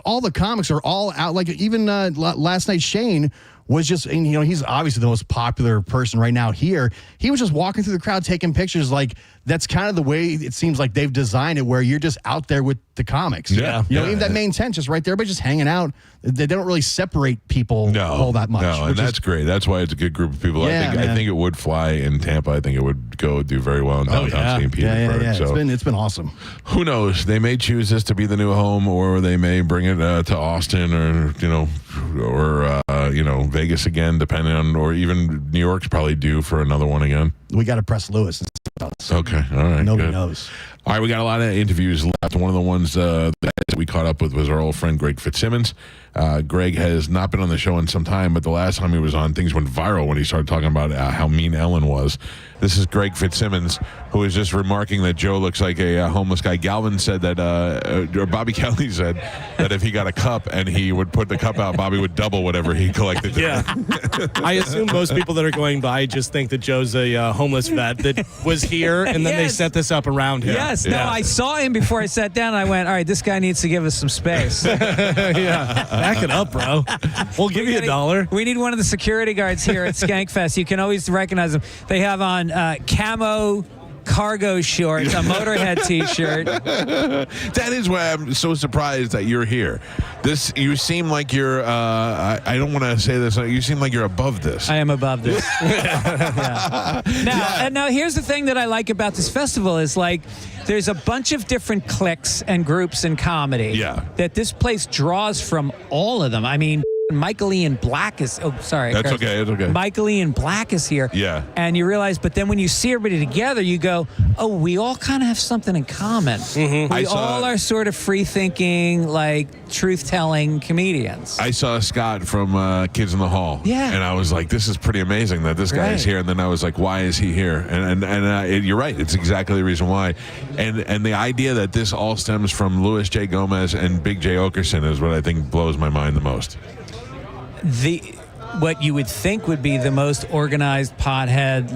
S4: all the comics are all out. Like, even last night, Shane was just, and, he's obviously the most popular person right now here. He was just walking through the crowd taking pictures. Like, that's kind of the way it seems like they've designed it, where you're just out there with the comics. Even that main tent just right there, but just hanging out. They don't really separate people all that much.
S1: No, and that's great. That's why it's a good group of people. I think it would fly in Tampa. I think it would do very well in downtown St. Petersburg.
S4: Yeah.
S1: So
S4: it's been awesome.
S1: Who knows? They may choose this to be the new home, or they may bring it to Austin, or Vegas again, depending on, or even New York's probably due for another one again.
S4: We got to press Lewis.
S1: Okay, all right.
S4: Nobody knows.
S1: All right, we got a lot of interviews left. One of the ones that we caught up with was our old friend Greg Fitzsimmons. Greg has not been on the show in some time, but the last time he was on, things went viral when he started talking about how mean Ellen was. This is Greg Fitzsimmons, who is just remarking that Joe looks like a homeless guy. Galvin said that, or Bobby Kelly said that if he got a cup and he would put the cup out, Bobby would double whatever he collected.
S6: Yeah. I assume most people that are going by just think that Joe's a homeless vet that was here, and then they set this up around him.
S3: Yes. No, I saw him before I sat down, and I went, all right, this guy needs to give us some space.
S6: Yeah. Back it up, bro. We'll give you $1.
S3: We need one of the security guards here at Skankfest. You can always recognize them. They have on camo cargo shorts, a Motorhead T-shirt.
S1: That is why I'm so surprised that you're here. You seem like you're. I don't want to say this. You seem like you're above this.
S3: I am above this. Now, here's the thing that I like about this festival is like, there's a bunch of different cliques and groups in comedy.
S1: Yeah.
S3: That this place draws from all of them. I mean, Michael Ian Black is. Oh, sorry.
S1: That's okay. It's okay.
S3: Michael Ian Black is here.
S1: Yeah.
S3: And you realize, but then when you see everybody together, you go, oh, we all kind of have something in common.
S1: Mm-hmm.
S3: We all are sort of free-thinking, like truth-telling comedians.
S1: I saw Scott from Kids in the Hall.
S3: Yeah.
S1: And I was like, this is pretty amazing that this guy is here. And then I was like, why is he here? And you're right. It's exactly the reason why. And the idea that this all stems from Louis J. Gomez and Big J. Okerson is what I think blows my mind the most.
S3: What you would think would be the most organized pothead,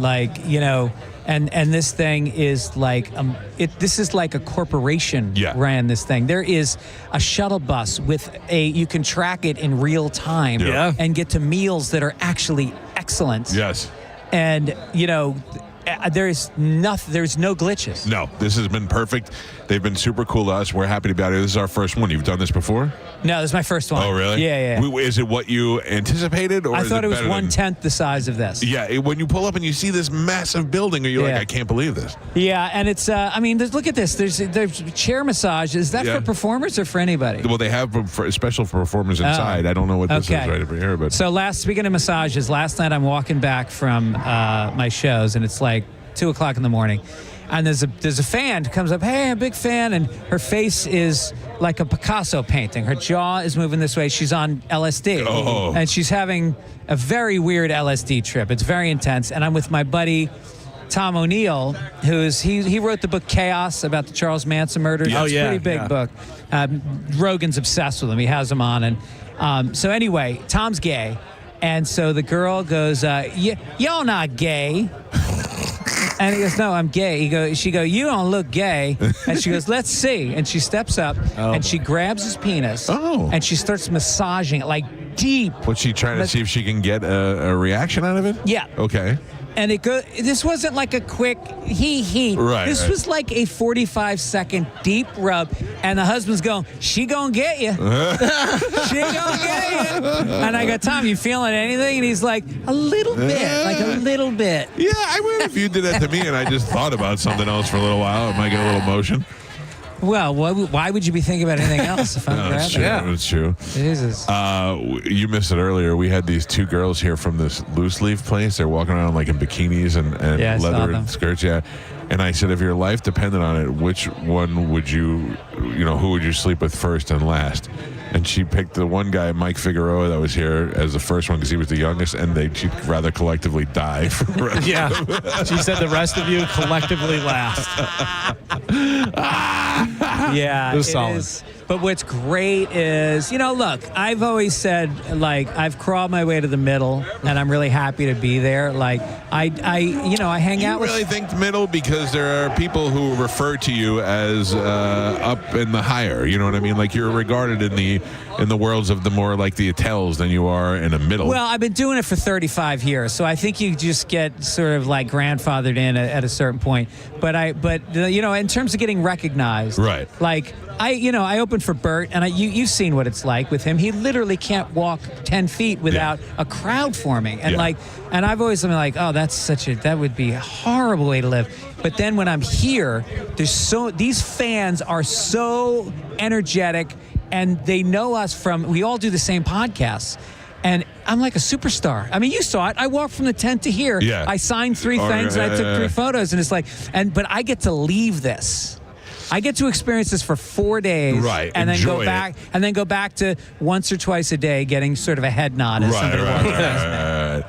S3: and this thing is like this is like a corporation ran this thing. There is a shuttle bus with you can track it in real time and get to meals that are actually excellent.
S1: Yes.
S3: And there's no glitches.
S1: No, this has been perfect. They've been super cool to us. We're happy to be out here. This is our first one. You've done this before?
S3: No, this is my first one.
S1: Oh, really?
S3: Yeah.
S1: Is it what you anticipated? Or
S3: I thought it was
S1: better
S3: 1/10 the size of this.
S1: Yeah, when you pull up and you see this massive building, you're like, I can't believe this.
S3: Yeah, and it's, look at this. There's chair massage. Is that for performers or for anybody?
S1: Well, they have special for performers inside. I don't know what this is right over here. But
S3: So speaking of massages, last night I'm walking back from my shows, and it's like 2 o'clock in the morning. And there's a fan who comes up, hey, I'm a big fan. And her face is like a Picasso painting. Her jaw is moving this way. She's on LSD.
S1: Oh.
S3: And she's having a very weird LSD trip. It's very intense. And I'm with my buddy Tom O'Neill, he wrote the book Chaos about the Charles Manson murders.
S1: Yeah.
S3: It's a pretty big book. Rogan's obsessed with him. He has him on. And so anyway, Tom's gay. And so the girl goes, y'all not gay. And he goes, no, I'm gay. She goes, you don't look gay. And she goes, let's see. And she steps up and she grabs his penis.
S1: Oh.
S3: And she starts massaging it like deep.
S1: What's she trying to see if she can get a reaction out of it?
S3: Yeah.
S1: Okay.
S3: And this wasn't like a quick he.
S1: Right.
S3: This was like a 45-second deep rub. And the husband's going, she gonna get you. She gonna get you. And I go, Tom, you feeling anything? And he's like, a little bit. Like a little bit.
S1: Yeah, I mean, if you did that to me and I just thought about something else for a little while, it might get a little emotion.
S3: Well, why would you be thinking about anything else if I'm
S1: That's true.
S3: grabbing?
S1: That's true.
S3: Jesus.
S1: You missed it earlier. We had these two girls here from this loose leaf place. They're walking around like in bikinis and
S3: Yeah, I saw
S1: leather
S3: them.
S1: and skirts. Yeah. And I said, if your life depended on it, which one would who would you sleep with first and last? And she picked the one guy, Mike Figueroa, that was here as the first one because he was the youngest, and she'd rather collectively die. For the rest
S6: Yeah.
S1: of them.
S6: She said the rest of you collectively last.
S3: Yeah,
S6: It was solid.
S3: is. But what's great is, look, I've always said, like, I've crawled my way to the middle, and I'm really happy to be there. Like, I hang out with.
S1: You really think middle because there are people who refer to you as up in the higher. You know what I mean? Like you're regarded in the worlds of the more like the Attels than you are in the middle.
S3: Well, I've been doing it for 35 years, so I think you just get sort of like grandfathered in at a certain point. But in terms of getting recognized,
S1: right?
S3: Like I opened for Bert, and you've seen what it's like with him. He literally can't walk 10 feet without a crowd forming, and and I've always been like, oh, that would be a horrible way to live. But then when I'm here, these fans are so energetic. And they know us we all do the same podcasts. And I'm like a superstar. I mean, you saw it. I walked from the tent to here.
S1: Yeah.
S3: I signed 3 things and I took 3 photos. And it's like, but I get to leave this. I get to experience this for 4 days.
S1: Right.
S3: And then
S1: Enjoy
S3: go back to once or twice a day getting sort of a head nod. As somebody walks past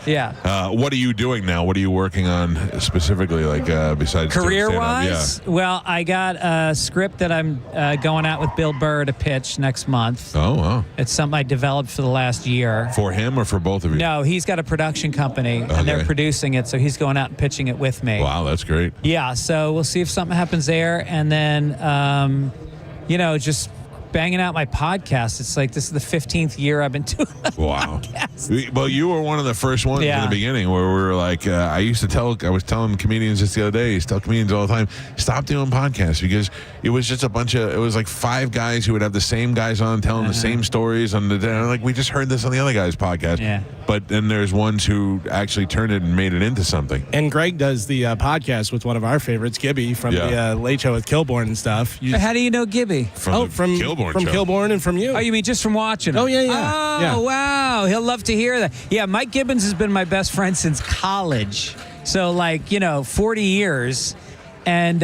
S3: me. Yeah.
S1: What are you doing now? What are you working on specifically, like besides
S3: career-wise? Yeah. Well, I got a script that I'm going out with Bill Burr to pitch next month.
S1: Oh, wow.
S3: It's something I developed for the last year.
S1: For him or for both of you?
S3: No, he's got a production company, and they're producing it, so he's going out and pitching it with me.
S1: Wow, that's great.
S3: Yeah, so we'll see if something happens there, and then, just banging out my podcast. It's like this is the 15th year I've been doing my podcast.
S1: Well, you were one of the first ones in the beginning where we were like, I was telling comedians just the other day, tell comedians all the time, stop doing podcasts because it was just it was like 5 guys who would have the same guys on telling the same stories on like we just heard this on the other guy's podcast.
S3: Yeah.
S1: But then there's ones who actually turned it and made it into something.
S6: And Greg does the podcast with one of our favorites, Gibby, from the Late Show with Kilborn and stuff.
S3: How do you know Gibby?
S6: From
S1: Kilborn
S6: From
S1: show.
S6: Kilborn and from you.
S3: Oh, you mean just from watching him?
S6: Oh, yeah.
S3: Oh, wow. He'll love to hear that. Yeah, Mike Gibbons has been my best friend since college. So, 40 years. And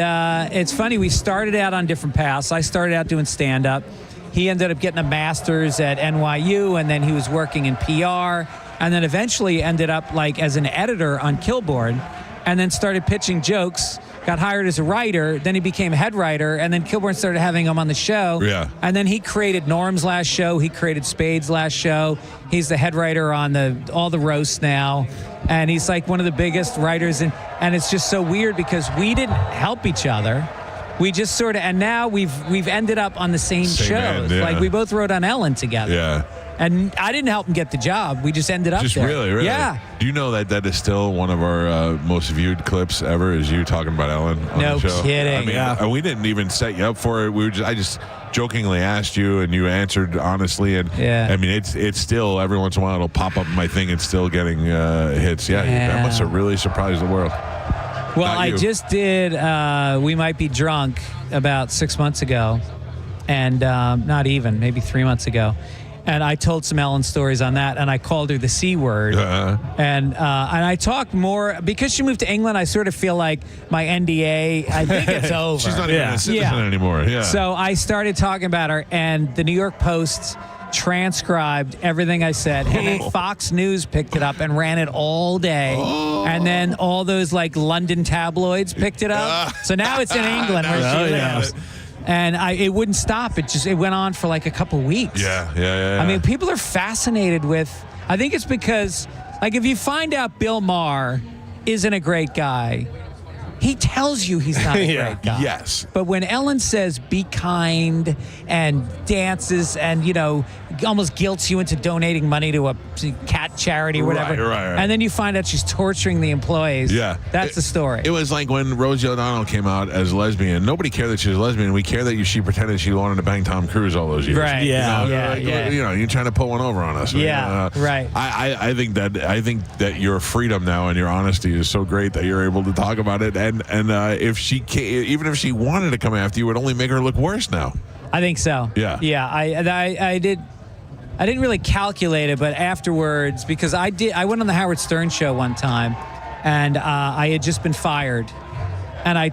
S3: it's funny, we started out on different paths. I started out doing stand-up. He ended up getting a master's at NYU, and then he was working in PR, and then eventually ended up as an editor on Kilborn, and then started pitching jokes, got hired as a writer, then he became a head writer, and then Kilborn started having him on the show.
S1: Yeah.
S3: And then he created Norm's last show, he created Spade's last show. He's the head writer on all the roasts now, and he's like one of the biggest writers, and it's just so weird because we didn't help each other. We just sort of, and now we've ended up on the same shows.
S1: End, yeah.
S3: Like we both wrote on Ellen together.
S1: Yeah.
S3: And I didn't help him get the job. We just ended up there.
S1: Really?
S3: Yeah.
S1: Do you know that is still one of our most viewed clips ever? Is you talking about Ellen on
S3: No
S1: the show?
S3: kidding.
S1: I mean, we didn't even set you up for it. I just jokingly asked you, and you answered honestly. And I mean, it's still every once in a while it'll pop up in my thing. It's still getting hits. Yeah, that must have really surprised the world.
S3: Well, I just did We Might Be Drunk about 6 months ago, and not even, maybe 3 months ago. And I told some Ellen stories on that, and I called her the C word. And I talked more because she moved to England. I sort of feel like my NDA. I think it's over.
S1: She's not even a citizen anymore. Yeah.
S3: So I started talking about her, and the New York Post transcribed everything I said. And then Fox News picked it up and ran it all day. And then all those like London tabloids picked it up. So now it's in England where she lives. And it wouldn't stop. It went on for like a couple weeks.
S1: Yeah.
S3: I mean, people are fascinated with. I think it's because, like, if you find out Bill Maher isn't a great guy, he tells you he's not a great guy.
S1: Yes.
S3: But when Ellen says be kind and dances and, almost guilts you into donating money to a cat charity or whatever.
S1: Right.
S3: And then you find out she's torturing the employees.
S1: Yeah.
S3: That's the story.
S1: It was like when Rosie O'Donnell came out as lesbian. Nobody cared that she was lesbian. We care that she pretended she wanted to bang Tom Cruise all those years.
S3: Right. Yeah.
S1: You're trying to put one over on us.
S3: Right.
S1: I think that your freedom now and your honesty is so great that you're able to talk about it. And if she can't, even if she wanted to come after you, it would only make her look worse now.
S3: I think so.
S1: Yeah.
S3: Yeah. I didn't really calculate it, but afterwards, because I went on the Howard Stern show one time, and I had just been fired, and I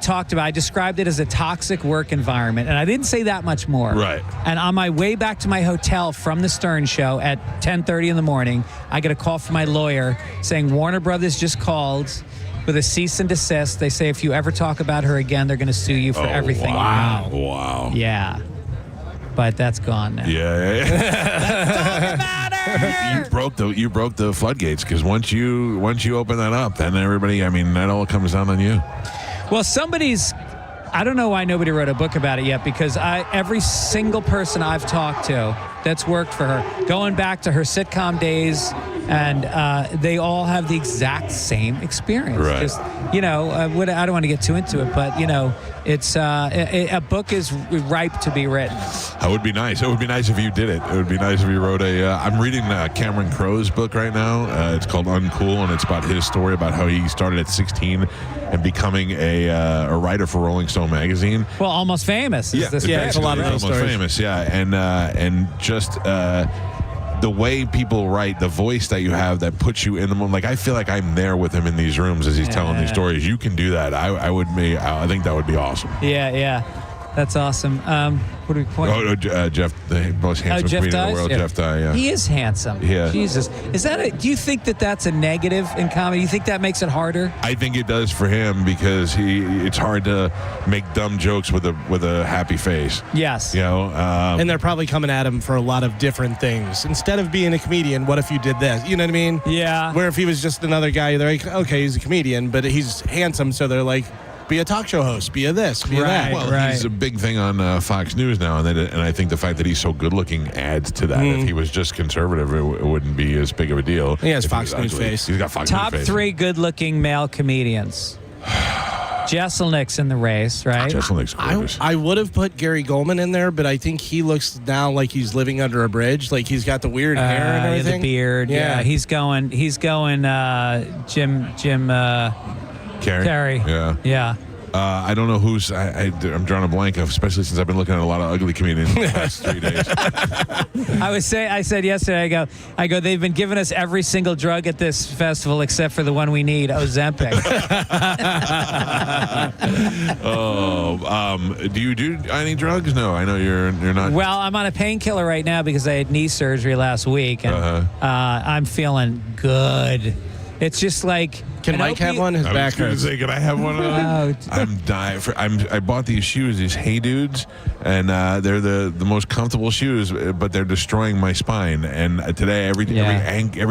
S3: described it as a toxic work environment, and I didn't say that much more.
S1: Right.
S3: And on my way back to my hotel from the Stern show at 10:30 in the morning, I get a call from my lawyer saying Warner Brothers just called with a cease and desist. They say if you ever talk about her again, they're going to sue you for everything.
S1: Wow.
S3: You know.
S1: Wow.
S3: Yeah. But that's gone now.
S1: Yeah. You broke the floodgates, because once you open that up, then everybody, that all comes down on you.
S3: Well, I don't know why nobody wrote a book about it yet, because every single person I've talked to that's worked for her, going back to her sitcom days, and they all have the exact same experience.
S1: Right.
S3: Just, I don't want to get too into it, but, it's a book is ripe to be written.
S1: It would be nice. It would be nice if you did it. It would be nice if you wrote I'm reading Cameron Crowe's book right now. It's called Uncool, and it's about his story about how he started at 16 and becoming a writer for Rolling Stone magazine.
S3: Well, Almost Famous.
S1: It's a lot of those stories. Almost Famous, yeah. And just the way people write, the voice that you have that puts you in the moment. Like, I feel like I'm there with him in these rooms as he's telling these stories. You can do that. I think that would be awesome.
S3: Yeah. That's awesome. What do we point?
S1: Jeff, the most handsome comedian in the world, Jeff Dye. Yeah.
S3: He is handsome.
S1: Yeah.
S3: Jesus, do you think that's a negative in comedy? You think that makes it harder?
S1: I think it does for him, because it's hard to make dumb jokes with a happy face.
S3: Yes.
S6: And they're probably coming at him for a lot of different things. Instead of being a comedian, what if you did this? You know what I mean?
S3: Yeah.
S6: Where if he was just another guy, they're like, okay, he's a comedian, but he's handsome, so they're like, be a talk show host, be a this, be a that.
S1: Well, he's a big thing on Fox News now, and I think the fact that he's so good looking adds to that. If he was just conservative, it wouldn't be as big of a deal.
S6: He has Fox News face.
S1: He's got Fox
S3: Top
S1: News face.
S3: 3 good looking male comedians. Jesselnick's in the race, right?
S1: Jesselnick's gorgeous.
S6: I would have put Gary Goldman in there, but I think he looks now like he's living under a bridge. Like, he's got the weird hair and everything.
S3: The beard. Yeah. He's going. Jim.
S1: Carrey.
S3: Yeah.
S1: I don't know who's. I'm drawing a blank, especially since I've been looking at a lot of ugly comedians in the last 3 days.
S3: I said yesterday. I go. They've been giving us every single drug at this festival except for the one we need, Ozempic.
S1: Do you do any drugs? No, I know you're not.
S3: Well, I'm on a painkiller right now because I had knee surgery last week, and I'm feeling good. It's just like.
S6: Can Mike have one? His back hurts.
S1: Can I have one of them? I'm dying. I bought these shoes, these Hey Dudes, and they're the most comfortable shoes, but they're destroying my spine. And today, every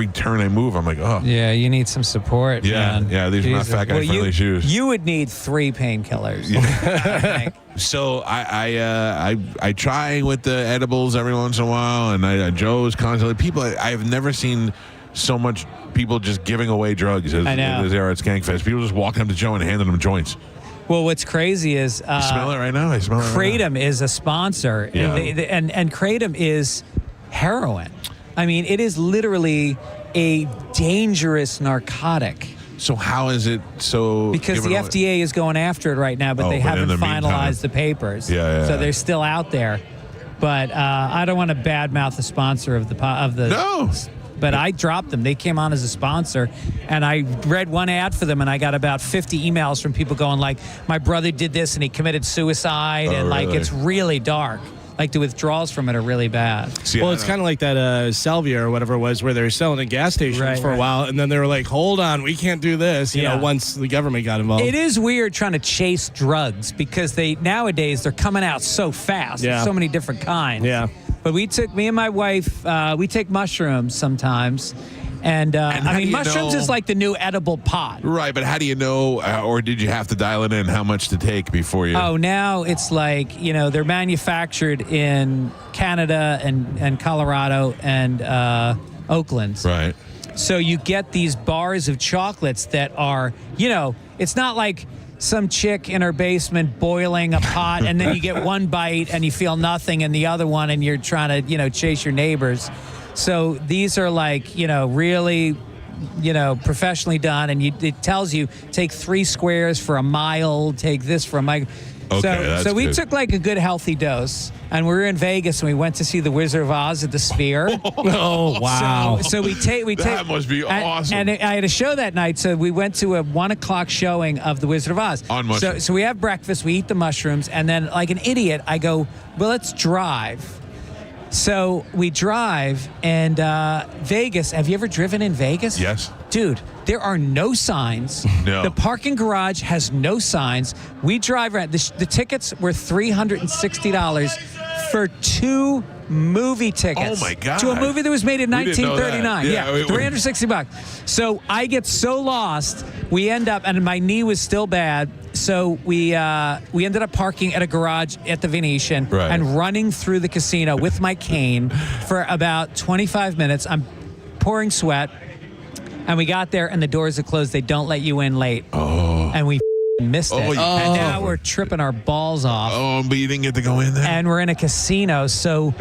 S1: turn I move, I'm like, oh.
S3: Yeah, you need some support.
S1: Yeah,
S3: man.
S1: yeah. These are not fat guy friendly shoes.
S3: You would need 3 painkillers.
S1: So I try with the edibles every once in a while, and Joe's constantly. I've never seen so much people just giving away drugs as they are at Skankfest. People just walking up to Joe and handing him joints.
S3: Well, what's crazy is
S1: you smell it right now. I smell it.
S3: Kratom is a sponsor, and Kratom is heroin. I mean, it is literally a dangerous narcotic.
S1: So how is it so?
S3: Because the FDA is going after it right now, but they haven't finalized the papers.
S1: Yeah.
S3: So they're still out there. But I don't want to badmouth the sponsor of the
S1: No.
S3: But I dropped them. They came on as a sponsor, and I read one ad for them, and I got about 50 emails from people going like, "My brother did this, and he committed suicide," and like
S1: really?
S3: it's really dark. Like the withdrawals from it are really bad.
S6: Well, it's kind of like that Salvia or whatever it was, where they were selling at gas stations for a while, and then they were like, "Hold on, we can't do this." You know, once the government got involved.
S3: It is weird trying to chase drugs because nowadays they're coming out so fast.
S6: Yeah.
S3: There's so many different kinds.
S6: Yeah.
S3: But me and my wife, we take mushrooms sometimes. And I mean, mushrooms is like the new edible pot.
S1: Right, but how do you know, or did you have to dial it in how much to take before you?
S3: Oh, now it's like, they're manufactured in Canada and Colorado and Oakland.
S1: Right.
S3: So you get these bars of chocolates that are, it's not like some chick in her basement boiling a pot and then you get one bite and you feel nothing and the other one and you're trying to, chase your neighbors. So these are like, really, professionally done. And it tells you take 3 squares for a mile, take this for a mile.
S1: Okay,
S3: so we
S1: good.
S3: took like a good healthy dose, and we were in Vegas and we went to see the Wizard of Oz at the Sphere.
S6: Oh wow!
S3: So we take
S1: that must be awesome.
S3: And I had a show that night, so we went to a 1:00 showing of the Wizard of Oz
S1: on mushrooms.
S3: So we have breakfast, we eat the mushrooms, and then like an idiot, I go, "Well, let's drive." So we drive, and Vegas. Have you ever driven in Vegas?
S1: Yes.
S3: Dude, there are no signs.
S1: No.
S3: The parking garage has no signs. We drive around. The tickets were $360 for 2 movie tickets.
S1: Oh, my God.
S3: To a movie that was made in
S1: We didn't know that.
S3: 1939.
S1: Yeah,
S3: $360. So I get so lost. We end up, and my knee was still bad. So we ended up parking at a garage at the Venetian and running through the casino with my cane for about 25 minutes. I'm pouring sweat. And we got there, and the doors are closed. They don't let you in late.
S1: Oh.
S3: And we missed it.
S1: Oh,
S3: and now we're tripping our balls off.
S1: Oh, but you didn't get to go in there?
S3: And we're in a casino, so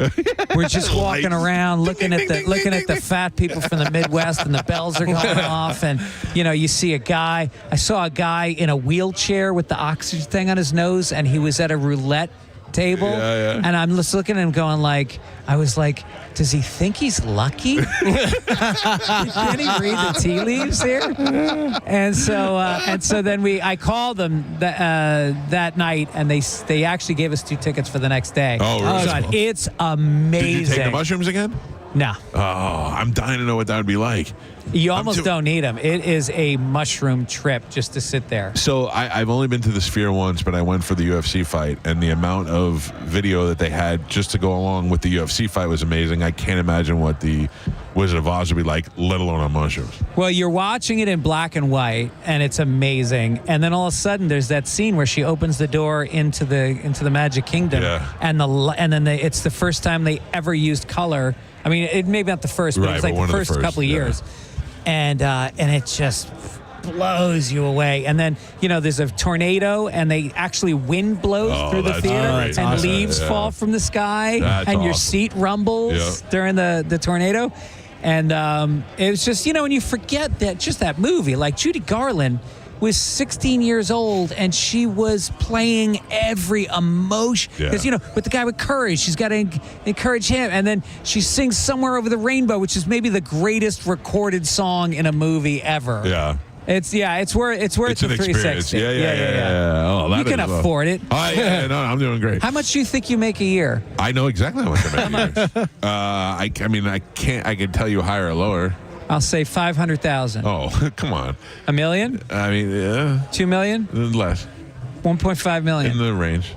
S3: we're just walking around looking at the fat people from the Midwest, and the bells are going off. And, you see a guy. I saw a guy in a wheelchair with the oxygen thing on his nose, and he was at a roulette table.
S1: Yeah.
S3: And I'm just looking at him going I was like, does he think he's lucky? Can he read the tea leaves here? And so then I called them that night, and they actually gave us 2 tickets for the next day.
S1: Oh, really?
S3: God, it's amazing.
S1: Did you take the mushrooms again?
S3: No.
S1: Oh, I'm dying to know what that would be like.
S3: You almost don't need them. It is a mushroom trip just to sit there.
S1: So I've only been to the Sphere once, but I went for the UFC fight, and the amount of video that they had just to go along with the UFC fight was amazing. I can't imagine what the Wizard of Oz would be like, let alone on mushrooms.
S3: Well, you're watching it in black and white, and it's amazing. And then all of a sudden, there's that scene where she opens the door into the Magic Kingdom, and then it's the first time they ever used color. I mean, it maybe not the first, but it's like the first couple of years. And it just blows you away. And then, there's a tornado, and they actually wind blows through the theater, and leaves fall from the sky, and your seat rumbles during the tornado. And it was just, when you forget that movie, like Judy Garland was 16 years old, and she was playing every emotion. Because, with the guy with courage, she's got to encourage him. And then she sings Somewhere Over the Rainbow, which is maybe the greatest recorded song in a movie ever.
S1: Yeah.
S3: It's worth
S1: It's
S3: the
S1: an
S3: 360.
S1: experience. Yeah. Oh, that
S3: you can afford it.
S1: Oh, yeah, no, I'm doing great.
S3: How much do you think you make a year?
S1: I know exactly how much I make a year. I can tell you higher or lower.
S3: I'll say 500,000.
S1: Oh, come on.
S3: $1 million?
S1: I mean, yeah.
S3: 2 million?
S1: Less.
S3: 1.5 million.
S1: In the range.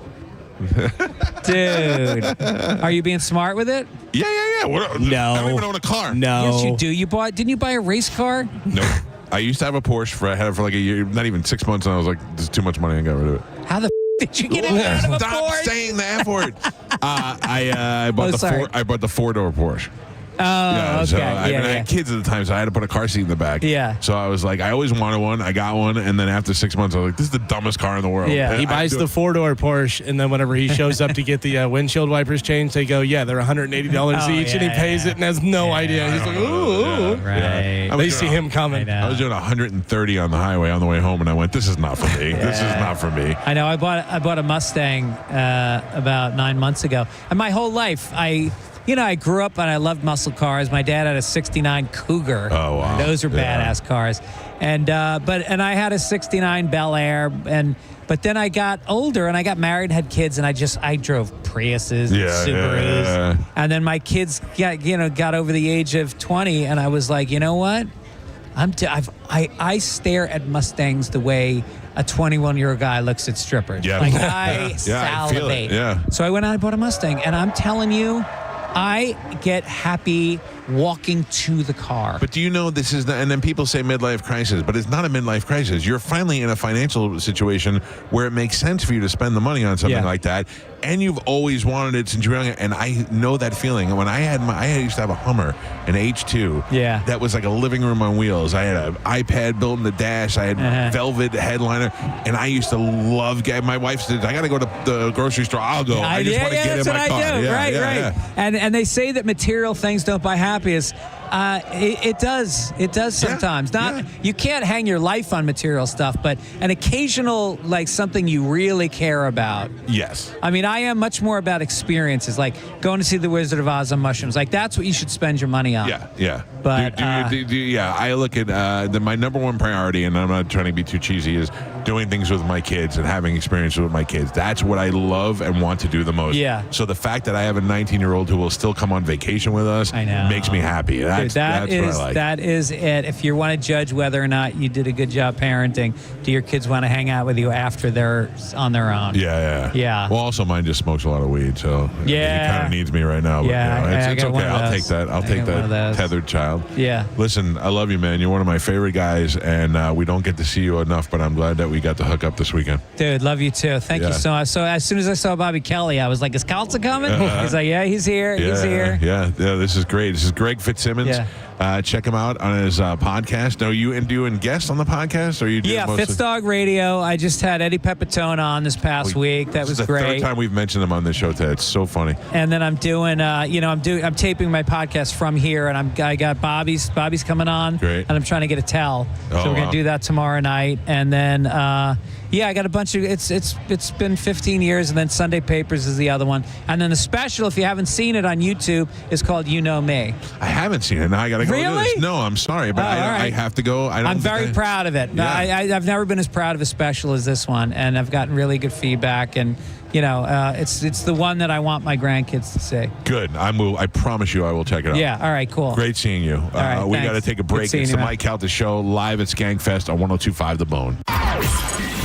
S3: Dude, are you being smart with it?
S1: Yeah.
S6: No.
S1: I don't even own a car.
S6: No.
S3: Yes, you do. Didn't you buy a race car?
S1: No. I used to have a Porsche. I had it for like a year, not even 6 months, and I was like, "This is too much money," and got rid of it.
S3: How the did you get out of a
S1: Stop
S3: Porsche?
S1: saying the F word. I bought the 4-door Porsche. Yeah, so,
S3: okay.
S1: I mean, I had kids at the time, so I had to put a car seat in the back.
S3: Yeah.
S1: So I was like, I always wanted one. I got one, and then after 6 months, I was like, this is the dumbest car in the world.
S3: Yeah.
S1: And
S6: He buys the 4-door Porsche, and then whenever he shows up to get the windshield wipers changed, they go, yeah, they're $180 each, and he pays it and has no idea. He's like, ooh.
S3: Right.
S1: I was
S6: They
S1: doing
S6: see him coming.
S1: I was doing 130 on the highway on the way home, and I went, this is not for me. This is not for me.
S3: I know. I bought a Mustang about 9 months ago, and my whole life I grew up and I loved muscle cars. My dad had a '69 Cougar.
S1: Oh wow,
S3: those are badass cars. And I had a '69 Bel Air, but then I got older and I got married, had kids, and I drove Priuses and Subarus.
S1: Yeah.
S3: And then my kids got over the age of 20, and I was like, you know what? I stare at Mustangs the way a 21-year-old guy looks at strippers.
S1: Yeah.
S3: Like I
S1: Yeah, I feel it.
S3: salivate.
S1: Yeah.
S3: So I went out and bought a Mustang, and I'm telling you, I get happy walking to the car.
S1: But do you know this is and then people say midlife crisis, but it's not a midlife crisis. You're finally in a financial situation where it makes sense for you to spend the money on something like that, and you've always wanted it since you were young. And I know that feeling. And when I used to have a Hummer, an H2, that was like a living room on wheels. I had an iPad built in the dash. I had velvet headliner, and I used to love. My wife said, "I got to go to the grocery store. I'll go. I just want to get in my car."
S3: Do.
S1: Yeah,
S3: right.
S1: yeah.
S3: And they say that material things don't buy happiness. It does. It does sometimes. You can't hang your life on material stuff, but an occasional, like something you really care about.
S1: Yes.
S3: I mean, I am much more about experiences, like going to see The Wizard of Oz on mushrooms. Like that's what you should spend your money on.
S1: Yeah.
S3: But
S1: I look at my number one priority, and I'm not trying to be too cheesy, is doing things with my kids and having experiences with my kids. That's what I love and want to do the most.
S3: Yeah.
S1: So the fact that I have a 19-year-old who will still come on vacation with us makes me happy. That's what I like.
S3: That is it. If you want to judge whether or not you did a good job parenting, do your kids want to hang out with you after they're on their own?
S1: Yeah. Well, also mine just smokes a lot of weed, so he kind of needs me right now. But, it's okay. I'll take that. I'll take that tethered child.
S3: Yeah.
S1: Listen, I love you, man. You're one of my favorite guys, and we don't get to see you enough, but I'm glad that we got to hook up this weekend.
S3: Dude, love you too. Thank you so much. So as soon as I saw Bobby Kelly, I was like, is Calta coming? He's like, yeah, he's here. He's here.
S1: Yeah, this is great. This is Greg Fitzsimmons.
S3: Yeah.
S1: Check him out on his podcast. Are you doing guests on the podcast? Or you
S3: Fitzdog Radio. I just had Eddie Pepitone on this past week. That was
S1: the
S3: great.
S1: Third time we've mentioned him on this show today. It's so funny.
S3: And then I'm doing, I'm taping my podcast from here, and I got Bobby's coming on.
S1: Great.
S3: And I'm trying to get a tell.
S1: Oh,
S3: so we're gonna do that tomorrow night, and then. I got a bunch of it's been 15 years, and then Sunday Papers is the other one, and then the special, if you haven't seen it on YouTube, is called You Know Me.
S1: I haven't seen it. Now I got to go.
S3: Really?
S1: Do this. No, I'm sorry, but I have to go.
S3: I'm very proud of it.
S1: Yeah.
S3: I've never been as proud of a special as this one, and I've gotten really good feedback, and it's the one that I want my grandkids to see.
S1: Good. I promise you I will check it out.
S3: Yeah. All right. Cool.
S1: Great seeing you.
S3: right,
S1: we got to take a break. It's the Mike Calta Show live at Skankfest on 102.5 The Bone.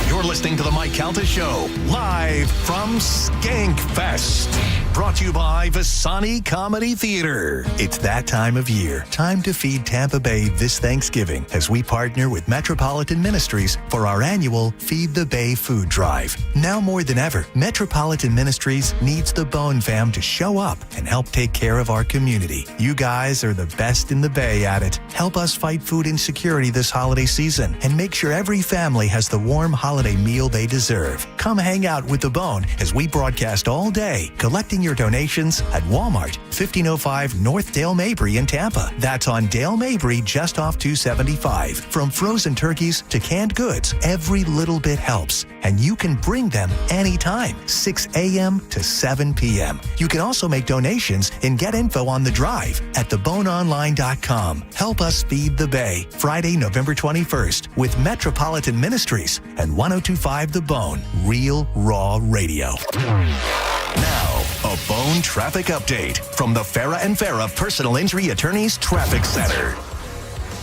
S10: You're listening to the Mike Calta Show, live from Skankfest. Brought to you by Visani Comedy Theater. It's that time of year. Time to feed Tampa Bay this Thanksgiving as we partner with Metropolitan Ministries for our annual Feed the Bay food drive. Now more than ever, Metropolitan Ministries needs the Bone fam to show up and help take care of our community. You guys are the best in the Bay at it. Help us fight food insecurity this holiday season and make sure every family has the warm holiday meal they deserve. Come hang out with the Bone as we broadcast all day, collecting your donations at Walmart, 1505 North Dale Mabry in Tampa. That's on Dale Mabry, just off 275. From frozen turkeys to canned goods, every little bit helps. And you can bring them anytime, 6 a.m. to 7 p.m. You can also make donations and get info on the drive at theboneonline.com. Help us feed the Bay, Friday, November 21st with Metropolitan Ministries and 102.5 The Bone, Real Raw Radio. Now, a Bone traffic update from the Farah and Farah Personal Injury Attorneys Traffic Center.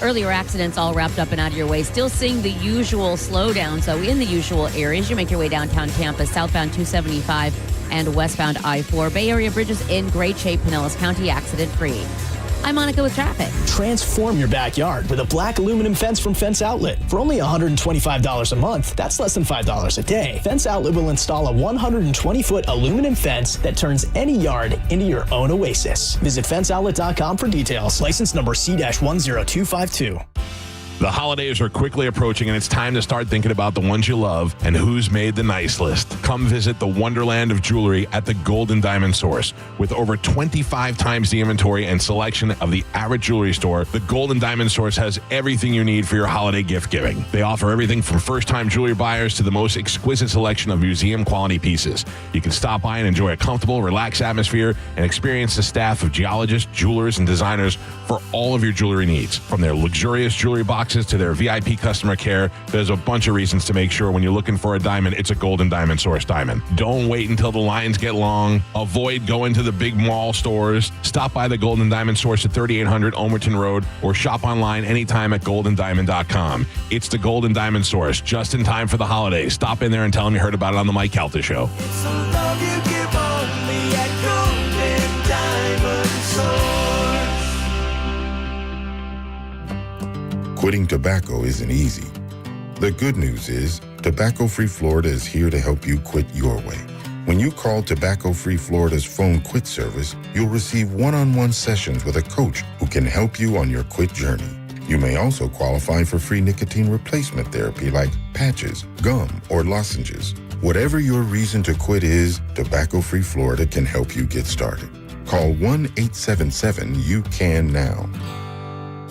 S11: Earlier accidents all wrapped up and out of your way. Still seeing the usual slowdown. So in the usual areas, you make your way downtown Tampa, southbound 275 and westbound I-4. Bay Area bridges in great shape, Pinellas County accident free. I'm Monica with traffic.
S23: Transform your backyard with a black aluminum fence from Fence Outlet. For only $125 a month, that's less than $5 a day. Fence Outlet will install a 120-foot aluminum fence that turns any yard into your own oasis. Visit fenceoutlet.com for details. License number C-10252.
S1: The holidays are quickly approaching, and it's time to start thinking about the ones you love and who's made the nice list. Come visit the wonderland of jewelry at the Golden Diamond Source. With over 25 times the inventory and selection of the average jewelry store, the Golden Diamond Source has everything you need for your holiday gift giving. They offer everything from first-time jewelry buyers to the most exquisite selection of museum-quality pieces. You can stop by and enjoy a comfortable, relaxed atmosphere and experience the staff of geologists, jewelers, and designers for all of your jewelry needs. From their luxurious jewelry boxes to their VIP customer care, there's a bunch of reasons to make sure when you're looking for a diamond, it's a Golden Diamond Source diamond. Don't wait until the lines get long. Avoid going to the big mall stores. Stop by the Golden Diamond Source at 3800 Omerton Road or shop online anytime at goldendiamond.com. It's the Golden Diamond Source, just in time for the holidays. Stop in there and tell them you heard about it on the Mike Calta Show.
S2: Quitting tobacco isn't easy. The good news is, Tobacco-Free Florida is here to help you quit your way. When you call Tobacco-Free Florida's phone quit service, you'll receive one-on-one sessions with a coach who can help you on your quit journey. You may also qualify for free nicotine replacement therapy like patches, gum, or lozenges. Whatever your reason to quit is, Tobacco-Free Florida can help you get started. Call 1-877-YOU-CAN-NOW.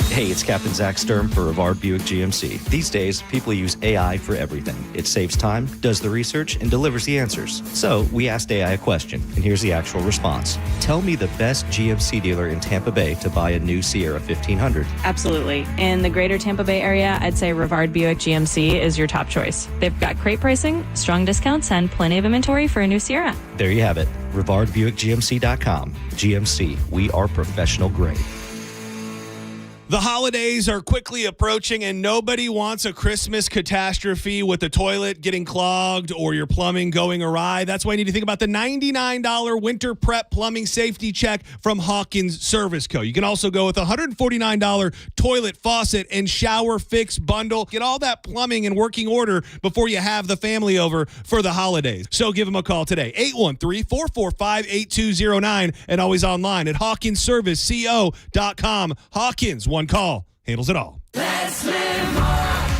S7: Hey, it's Captain Zach Sturm for Rivard Buick GMC. These days, people use AI for everything. It saves time, does the research, and delivers the answers. So we asked AI a question, and here's the actual response. Tell me the best GMC dealer in Tampa Bay to buy a new Sierra 1500.
S8: Absolutely. In the greater Tampa Bay area, I'd say Rivard Buick GMC is your top choice. They've got great pricing, strong discounts, and plenty of inventory for a new Sierra.
S7: There you have it. RivardBuickGMC.com. GMC, we are professional grade.
S13: The holidays are quickly approaching, and nobody wants a Christmas catastrophe with the toilet getting clogged or your plumbing going awry. That's why you need to think about the $99 winter prep plumbing safety check from Hawkins Service Co. You can also go with a $149 toilet faucet and shower fix bundle. Get all that plumbing in working order before you have the family over for the holidays. So give them a call today, 813-445-8209, and always online at hawkinsserviceco.com. Hawkins, one call, handles it all.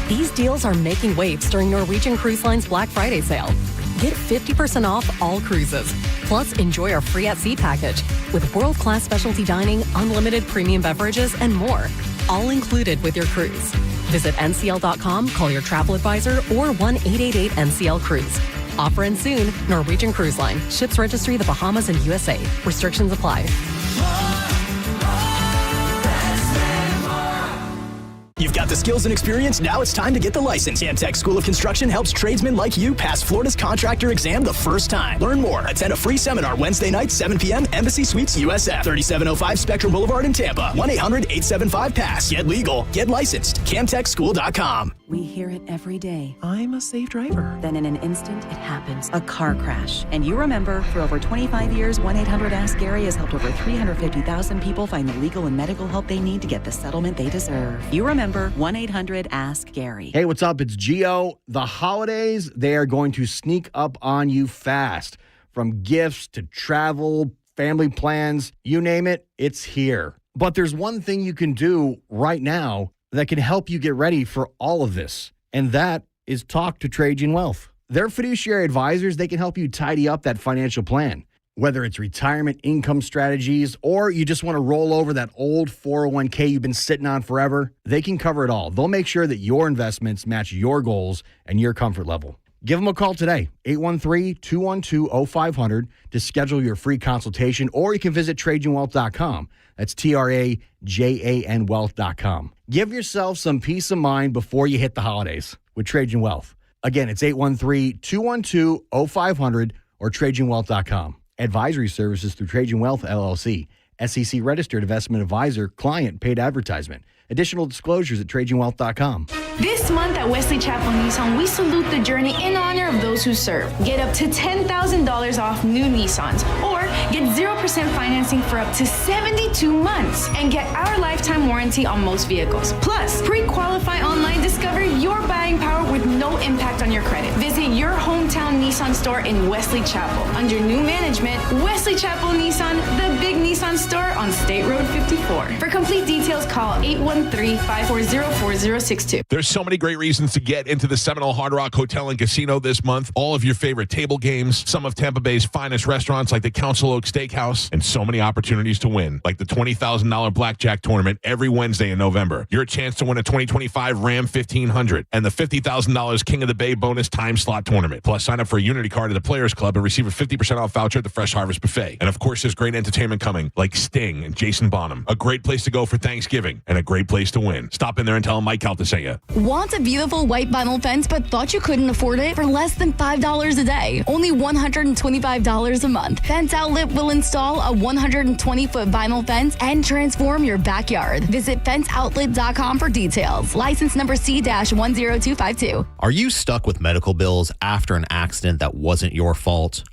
S24: These deals are making waves during Norwegian Cruise Line's Black Friday sale. Get 50% off all cruises. Plus, enjoy our free at sea package with world-class specialty dining, unlimited premium beverages, and more. All included with your cruise. Visit ncl.com, call your travel advisor, or 1-888-NCL-CRUISE. Offer ends soon. Norwegian Cruise Line. Ships registry the Bahamas and USA. Restrictions apply.
S23: You've got the skills and experience, now it's time to get the license. Camtech School of Construction helps tradesmen like you pass Florida's contractor exam the first time. Learn more. Attend a free seminar Wednesday night, 7 p.m., Embassy Suites, USF, 3705 Spectrum Boulevard in Tampa. 1-800-875-PASS. Get legal. Get licensed. CamTechSchool.com.
S25: We hear it every day. I'm a safe driver. Then in an instant, it happens. A car crash. And you remember, for over 25 years, 1-800-ASK-GARY has helped over 350,000 people find the legal and medical help they need to get the settlement they deserve. You remember 1-800-ASK-GARY.
S4: Hey, what's up? It's Gio. The holidays, they are going to sneak up on you fast. From gifts to travel, family plans, you name it, it's here. But there's one thing you can do right now that can help you get ready for all of this, and that is talk to Trajan Wealth. They're fiduciary advisors. They can help you tidy up that financial plan. Whether it's retirement income strategies or you just want to roll over that old 401k you've been sitting on forever, they can cover it all. They'll make sure that your investments match your goals and your comfort level. Give them a call today, 813-212-0500 to schedule your free consultation, or you can visit TrajanWealth.com. That's TRAJAN Wealth.com. Give yourself some peace of mind before you hit the holidays with Trajan Wealth. Again, it's 813-212-0500 or TrajanWealth.com. Advisory services through Trajan Wealth, LLC. SEC registered investment advisor, client paid advertisement. Additional disclosures at TrajanWealth.com.
S26: This month at Wesley Chapel Nissan, we salute the journey in honor of those who serve. Get up to $10,000 off new Nissans, or get 0% financing for up to 72 2 months and get our lifetime warranty on most vehicles. Plus, pre-qualify online, discover your buying power with no impact on your credit. Visit your hometown Nissan store in Wesley Chapel. Under new management, Wesley Chapel Nissan, the big Nissan store on State Road 54. For complete details, call 813-540-4062.
S1: There's so many great reasons to get into the Seminole Hard Rock Hotel and Casino this month. All of your favorite table games, some of Tampa Bay's finest restaurants like the Council Oak Steakhouse, and so many opportunities to win, like the $20,000 blackjack tournament every Wednesday in November. Your chance to win a 2025 Ram 1500 and the $50,000 King of the Bay bonus time slot tournament. Plus, sign up for a Unity card at the Players Club and receive a 50% off voucher at the Fresh Harvest Buffet. And of course, there's great entertainment coming, like Sting and Jason Bonham. A great place to go for Thanksgiving and a great place to win. Stop in there and tell them Mike Calta sent you.
S5: Want a beautiful white vinyl fence but thought you couldn't afford it for less than $5 a day? Only $125 a month. Fence Outlet will install a 120-foot vinyl fence and transform your backyard. Visit fenceoutlet.com for details. License number C-10252.
S12: Are you stuck with medical bills after an accident that wasn't your fault?